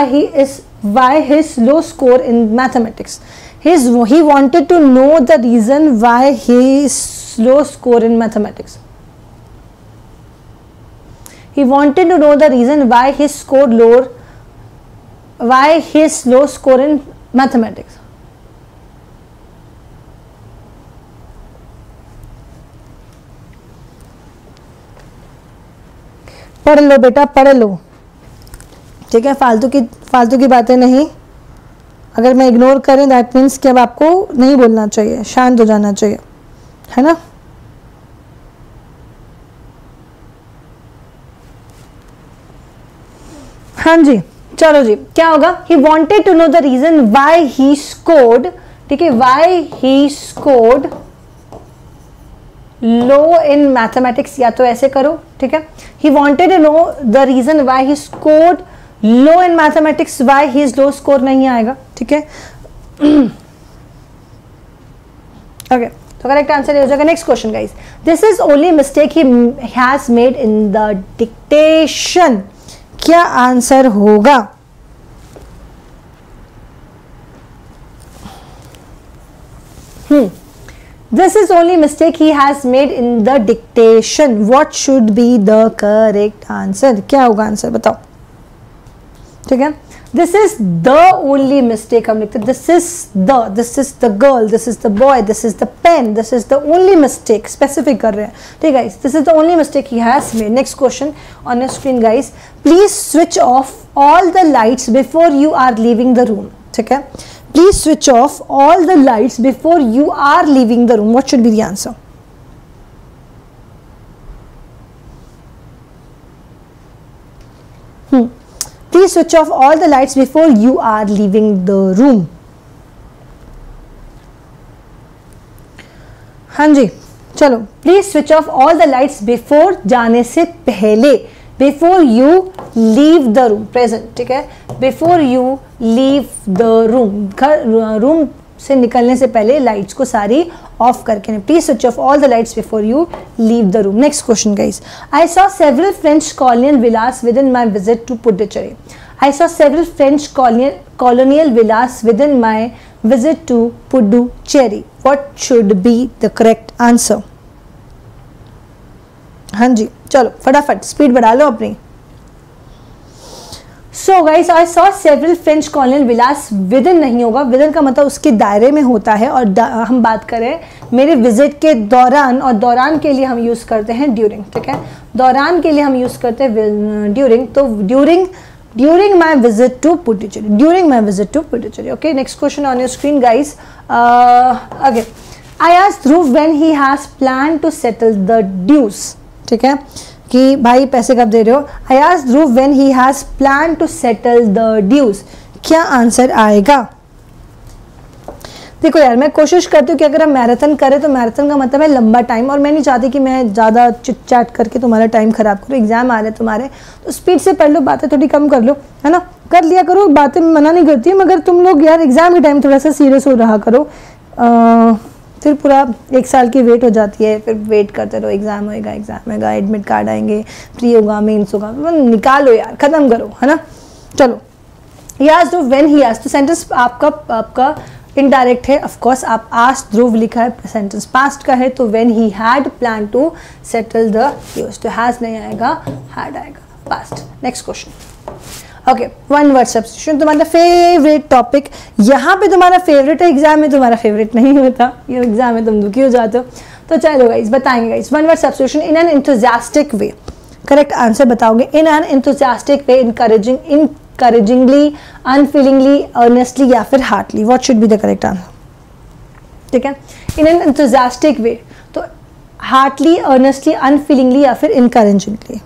his low score in mathematics. He wanted to know the reason why his low score in mathematics. He wanted to know the reason why his low score in mathematics. पढ़ लो बेटा, पढ़ लो। ठीक है, फालतू की बातें नहीं, अगर मैं इग्नोर करें दैट मीन्स कि अब आपको नहीं बोलना चाहिए, शांत हो जाना चाहिए, है ना। हाँ जी, चलो जी, क्या होगा? He wanted to know the reason why he scored, ठीक है, why he scored low in mathematics, या तो ऐसे करो। ठीक है, he wanted to know the reason why he scored low in mathematics, why he is low score नहीं आएगा। ठीक है, ओके, तो करेक्ट आंसर हो जाएगा। Next question guys, this is only mistake he has made in the dictation, क्या answer होगा? This is only mistake he has made in the dictation. What should be the correct answer? क्या होगा answer बताओ? ठीक है, this is the only mistake हम लिखते हैं, this is the girl, this is the boy, this is the pen, this is the only mistake specific कर रहे हैं। ठीक है, this is the only mistake he has made. Next question on your screen guys, please switch off all the lights before you are leaving the room. ठीक है, please switch off all the lights before you are leaving the room. What should be the answer? Please switch off all the lights before you are leaving the room. हाँ जी, चलो, please switch off all the lights before जाने से पहले, before you leave the room, present। ठीक है, before you leave the room, room से निकलने से पहले लाइट्स को सारी ऑफ करके, please switch off all the lights before you leave the room. Next question guys, I saw several French colonial villas within my visit to Puducherry. I saw several French colonial villas within my visit to Puducherry, what should be the correct answer? हाँ जी, चलो फटाफट speed बढ़ा लो अपनी। So guys, I saw several French colonial Vilas. Within नहीं होगा, within का मतलब उसके दायरे में होता है, और हम बात करें मेरे विजिट के दौरान, और दौरान के लिए हम यूज़ करते हैं ड्यूरिंग, ठीक है, दौरान के लिए हम यूज़ करते हैं ड्यूरिंग, तो during my visit to Puducherry, during my visit to Puducherry. Okay, next question on your screen guys. Okay, I asked Dhruv when he has plan to settle the dues, ठीक है, कि भाई पैसे कब दे रहे हो। आई asked Dhruv when he has plan to settle the ड्यूज, क्या आंसर आएगा। देखो यार, मैं कोशिश करती हूँ कि अगर हम मैराथन करें तो मैराथन का मतलब है लंबा टाइम, और मैं नहीं चाहती कि मैं ज़्यादा चिट चैट करके तुम्हारा टाइम खराब करूँ। एग्जाम आ रहे हैं तुम्हारे, तो स्पीड से पढ़ लो, बातें थोड़ी कम कर लो, है ना, कर लिया करो, बातें मना नहीं करती, मगर तुम लोग यार एग्जाम के टाइम थोड़ा सा सीरियस हो रहा करो, फिर पूरा 1 साल की वेट हो जाती है, फिर वेट करते रहो, एग्जाम होएगा, एडमिट कार्ड आएंगे, प्री होगा, मेंस होगा, निकालो यार, खत्म करो, है ना। चलो, as Dhruv when he asked, तो सेंटेंस आपका इनडायरेक्ट है, ऑफ कोर्स आप आस्क्ड ध्रुव लिखा है, सेंटेंस पास्ट का है, तो when he had plan to settle the dues, तो हैज नहीं आएगा, हैड आएगा, past. Next question. Okay, one word substitution, तुम्हारा फेवरेट टॉपिक। यहाँ पे तुम्हारा फेवरेट है, एग्जाम में तुम्हारा फेवरेट नहीं होता, ये एग्जाम में तुम दुखी हो जाते हो। तो चलो गाइस, बताएंगे guys, one word substitution in an enthusiastic way, correct answer बताओगे। In an enthusiastic way, encouragingly, unfeelingly, earnestly या फिर heartily, what should be the correct answer, ठीक है। इन एन एंथुसियास्टिक वे, तो हार्टली, अर्नेस्टली, अनफीलिंगली या फिर इनकरेजिंगली।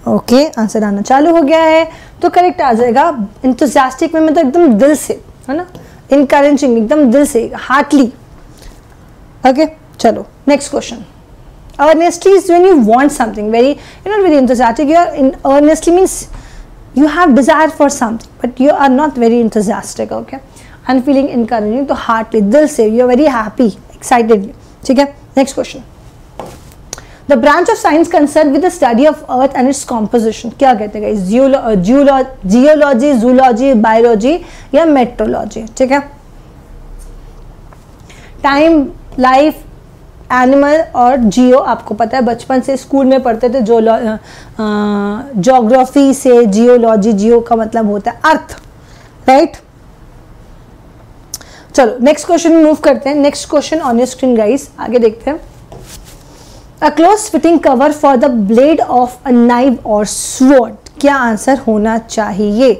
ओके, आंसर आना चालू हो गया है, तो करेक्ट आ जाएगा इंथुसियास्टिक में, मतलब एकदम दिल से, है ना, इनकरेजिंग एकदम दिल से, हार्टली। ओके, चलो next question. Earnestly is when you want something very, you not very enthusiastic, you are in earnestly means you have desire for something but you are not very enthusiastic, okay। unfeeling, encouraging, तो heartily, दिल से, you are very happy, excitedly, ठीक है। Next question. The branch of science concerned with the study of earth and its composition, क्या कहते हैं guys, geology, zoology, biology या metrology, ठीक है। टाइम, लाइफ, एनिमल और जियो आपको पता है, बचपन से स्कूल में पढ़ते थे, ज्योग्राफी से जियोलॉजी, जियो का मतलब होता है अर्थ, राइट। चलो नेक्स्ट क्वेश्चन मूव करते हैं। Next question on your screen guys, आगे देखते हैं। A close fitting cover for the blade of a knife or sword, क्या आंसर होना चाहिए।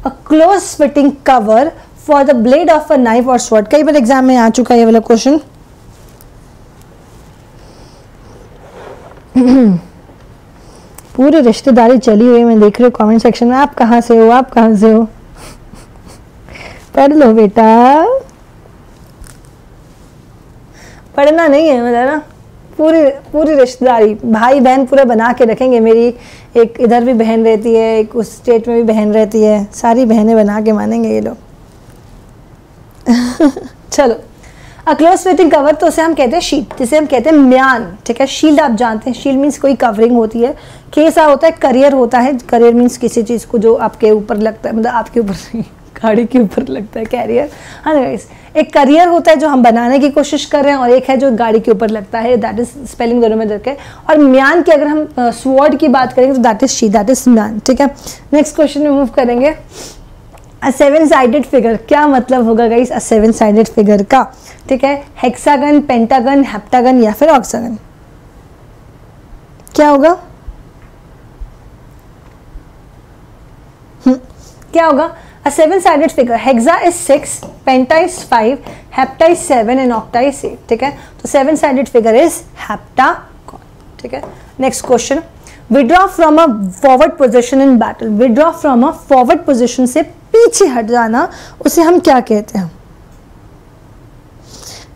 A close fitting cover for the blade of a knife or sword, कई बार exam में आ चुका है ये वाला क्वेश्चन। पूरी रिश्तेदारी चली हुई, मैं देख रही हूँ कमेंट सेक्शन में, आप कहाँ से हो, आप कहाँ से हो, पढ़ लो बेटा, पढ़ना नहीं है मतलब ना, पूरी रिश्तेदारी, भाई बहन पूरा बना के रखेंगे। मेरी एक इधर भी बहन रहती है, एक उस स्टेट में भी बहन रहती है, सारी बहनें बना के मानेंगे ये लोग। चलो, अ क्लोज फिटिंग कवर, तो उसे हम कहते हैं शीट, जिसे हम कहते हैं म्यान, ठीक है। शील्ड आप जानते हैं, शील्ड मीन्स कोई कवरिंग होती है। केसा होता है, करियर होता है, करियर मीन्स किसी चीज़ को जो आपके ऊपर लगता है, मतलब आपके ऊपर नहीं, गाड़ी के ऊपर लगता है कैरियर, हाँ गाइस। एक करियर होता है जो हम बनाने की कोशिश कर रहे हैं, और एक है जो गाड़ी के ऊपर लगता है, दैट इज स्पेलिंग दोनों में दरके। और म्यान की अगर हम स्वॉर्ड की बात करेंगे तो that is she, that is म्यान, ठीक है। नेक्स्ट क्वेश्चन में मूव करेंगे। अ 7-साइडेड फिगर, क्या मतलब होगा गाइस अ 7-साइडेड फिगर का, ठीक है। हेक्सागन, पेंटागन, हेप्टागन या फिर ऑक्सागन, क्या होगा, क्या होगा। A 7-sided figure, hexa is 6, penta is 5, hepta is 7 and octa is 8, ठीक है। तो 7-sided figure is heptagon, ठीक है। Next question. Withdraw from a forward position in battle, withdraw from a forward position से पीछे हट जाना, उसे हम क्या कहते हैं।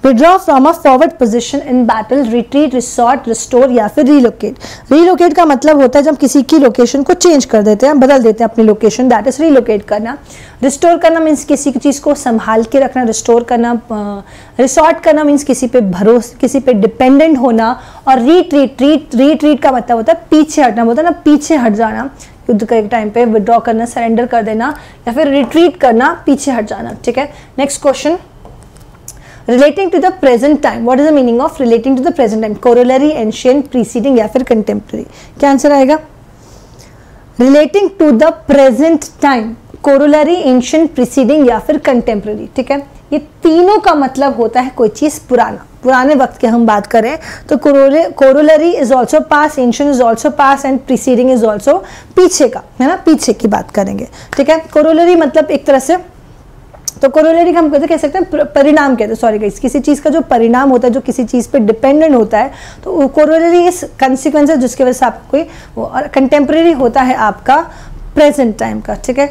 Withdraw from a forward position in battle, retreat, resort, restore या फिर रीलोकेट। रीलोकेट का मतलब होता है जब किसी की लोकेशन को चेंज कर देते हैं, बदल देते हैं अपनी लोकेशन, दैट इज रीलोकेट करना। रिस्टोर करना मीन्स किसी चीज को संभाल के रखना, रिस्टोर करना। रिसॉर्ट करना मीन्स किसी पे भरोसे, किसी पे डिपेंडेंट होना। और रीट्रीट का मतलब होता है पीछे हटना, बोलता है ना पीछे हट जाना, युद्ध के टाइम पे विड्रॉ करना, सरेंडर कर देना, या फिर रिट्रीट करना, पीछे हट जाना, ठीक है। Next question. Relating to the present time, what is the meaning of relating to the present time? Corollary, ancient, preceding या फिर कंटेम्प्रेरी? क्या आंसर आएगा? Relating to the present time, corollary, ancient, preceding या फिर कंटेम्प्रेरी। ठीक है, ये तीनों का मतलब होता है कोई चीज पुराना, पुराने वक्त की हम बात करें तो corollary is also pass, ancient is also pass and preceding is also पीछे का, है ना, पीछे की बात करेंगे। ठीक है, कोरोलरी मतलब एक तरह से, तो कोरोलरी हम कह सकते हैं परिणाम कहते हैं, सॉरी गाइस, किसी चीज का जो परिणाम होता है, जो किसी चीज पे डिपेंडेंट होता है, तो कोरोलरी इस कंसिक्वेंस जिसकी वजह से आपको कोई, और कंटेम्प्रेरी होता है आपका प्रेजेंट टाइम का। ठीक है,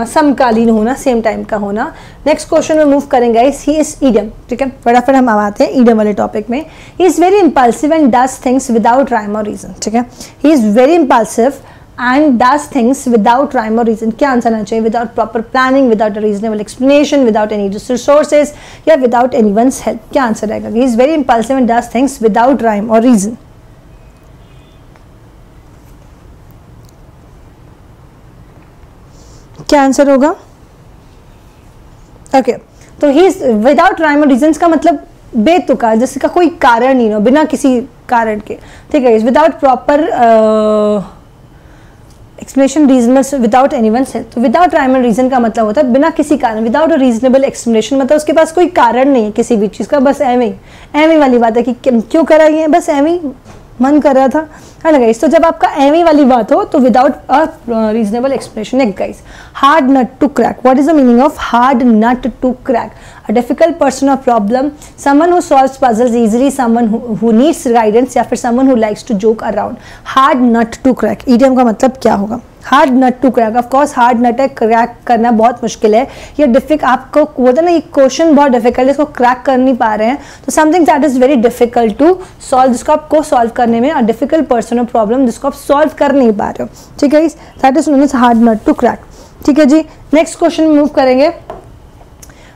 समकालीन होना, सेम टाइम का होना। नेक्स्ट क्वेश्चन में मूव करेंगे गाइस, ही इज ईडियम। ठीक है, फटाफट हम आते हैं ईडियम वाले टॉपिक में। He is very impulsive and does things without rhyme और रीजन। ठीक है, he is very impulsive and does things without rhyme or reason। क्या आंसर आना चाहिए? without proper planning, without a reasonable explanation, without any resources या without anyone's help। क्या answer आएगा? he is very impulsive and does things without rhyme or reason। क्या answer होगा? Okay, तो he is without rhyme और reason का मतलब बेतुका, जिसका कोई कारण नहीं हो, बिना किसी कारण के। ठीक है, without proper explanation, regional, without anyone's help. तो विदाउट राइम और रीजन का मतलब होता है बिना किसी कारण, विदाउट अ रीजनेबल एक्सप्लेनेशन, मतलब उसके पास कोई कारण नहीं है किसी भी चीज़ का, बस एवं वाली बात है कि क्यों करा ये, बस एवं मन कर रहा था, है ना गाइस। तो जब आपका एवं वाली बात हो तो without a reasonable explanation. Next guys, hard nut to crack. What is the meaning of hard nut to crack? A difficult person और problem, someone who solves puzzles easily, someone who needs guidance या फिर someone who likes to joke around. Hard nut to crack, idiom का मतलब क्या होगा? Hard nut to crack, of course hard nut है, crack करना बहुत मुश्किल है, ये डिफिकल्ट, आपको बोलते ना ये क्वेश्चन बहुत डिफिकल्ट है, इसको क्रैक कर नहीं पा रहे हैं, तो something that is very difficult to solve, जिसको आपको सॉल्व करने में, अ डिफिकल्ट पर्सन और प्रॉब्लम जिसको आप सॉल्व कर नहीं पा रहे हो। ठीक है, that is known as hard nut to crack. ठीक है जी, नेक्स्ट क्वेश्चन मूव करेंगे।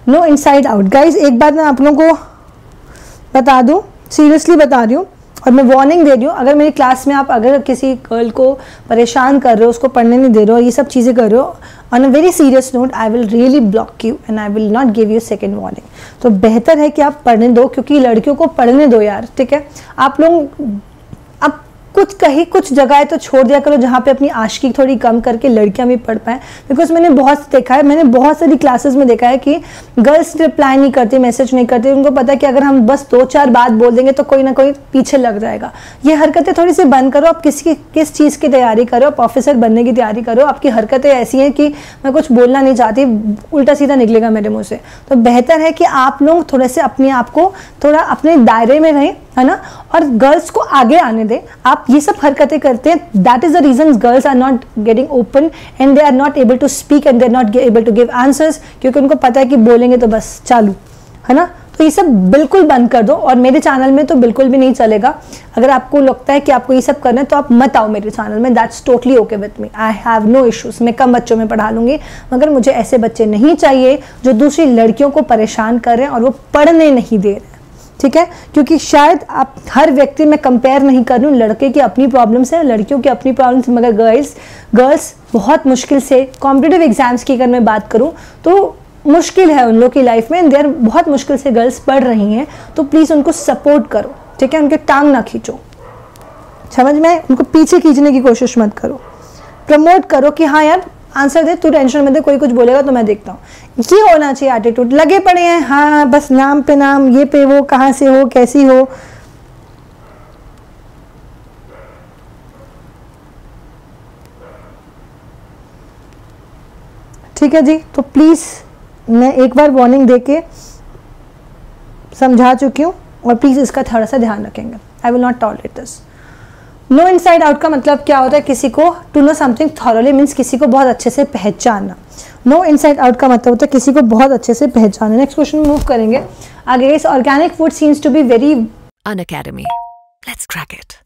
Know inside out. गाइज एक बात मैं आप लोगों को बता दूं, सीरियसली बता रही हूँ और मैं वार्निंग दे रही हूँ, अगर मेरी क्लास में आप अगर किसी गर्ल को परेशान कर रहे हो, उसको पढ़ने नहीं दे रहे हो, ये सब चीज़ें कर रहे हो, on a very serious note I will really block you and I will not give you second warning. तो बेहतर है कि आप पढ़ने दो, क्योंकि लड़कियों को पढ़ने दो यार। ठीक है, आप लोग अब कुछ जगह तो छोड़ दिया करो जहाँ पे अपनी आशिकी थोड़ी कम करके लड़कियां भी पढ़ पाएं, बिकॉज मैंने बहुत देखा है, मैंने बहुत सारी क्लासेस में देखा है कि गर्ल्स रिप्लाई नहीं करती, मैसेज नहीं करती, उनको पता है कि अगर हम बस 2-4 बात बोल देंगे तो कोई ना कोई पीछे लग जाएगा। ये हरकतें थोड़ी सी बंद करो। आप किस चीज़ की तैयारी करो? आप ऑफिसर बनने की तैयारी करो। आपकी हरकतें ऐसी हैं कि मैं कुछ बोलना नहीं चाहती, उल्टा सीधा निकलेगा मेरे मुँह से। तो बेहतर है कि आप लोग थोड़े से अपने आप को थोड़ा अपने दायरे में रहें, है ना, और गर्ल्स को आगे आने दें। आप ये सब हरकतें करते हैं, that is the reason girls are not getting open and they are not able to speak and they are not able to give answers, क्योंकि उनको पता है कि बोलेंगे तो बस चालू, है ना। तो ये सब बिल्कुल बंद कर दो, और मेरे चैनल में तो बिल्कुल भी नहीं चलेगा। अगर आपको लगता है कि आपको ये सब करना है तो आप मत आओ मेरे चैनल में, that's totally okay with me, I have no issues. मैं कम बच्चों में पढ़ा लूंगी, मगर मुझे ऐसे बच्चे नहीं चाहिए जो दूसरी लड़कियों को परेशान कर रहे हैं और वो पढ़ने नहीं दे रहे। ठीक है, क्योंकि शायद आप हर व्यक्ति में कंपेयर नहीं कर रही हूँ, लड़के की अपनी प्रॉब्लम्स है, लड़कियों की अपनी प्रॉब्लम्स, मगर गर्ल्स बहुत मुश्किल से कॉम्पिटिटिव एग्जाम्स की अगर मैं बात करूँ तो मुश्किल है उन लोग की लाइफ में, देर बहुत मुश्किल से गर्ल्स पढ़ रही हैं। तो प्लीज़ उनको सपोर्ट करो। ठीक है, उनके टांग ना खींचो, समझ में, उनको पीछे खींचने की कोशिश मत करो, प्रमोट करो कि हाँ यार आंसर दे, तू टेंशन में दे, कोई कुछ बोलेगा तो मैं देखता हूँ। ये होना चाहिए एटीट्यूड। लगे पड़े हैं हाँ बस नाम पे नाम, ये पे वो, कहाँ से हो, कैसी हो। ठीक है जी, तो प्लीज़ मैं एक बार वार्निंग देके समझा चुकी हूँ, और प्लीज़ इसका थोड़ा सा ध्यान रखेंगे। I will not tolerate this. Know inside out का मतलब क्या होता है? किसी को to know something thoroughly means किसी को बहुत अच्छे से पहचानना। नो इनसाइड आउट का मतलब होता है किसी को बहुत अच्छे से पहचानना। नेक्स्ट क्वेश्चन में मूव करेंगे आगे। Organic food seems to be very Unacademy. Let's crack it.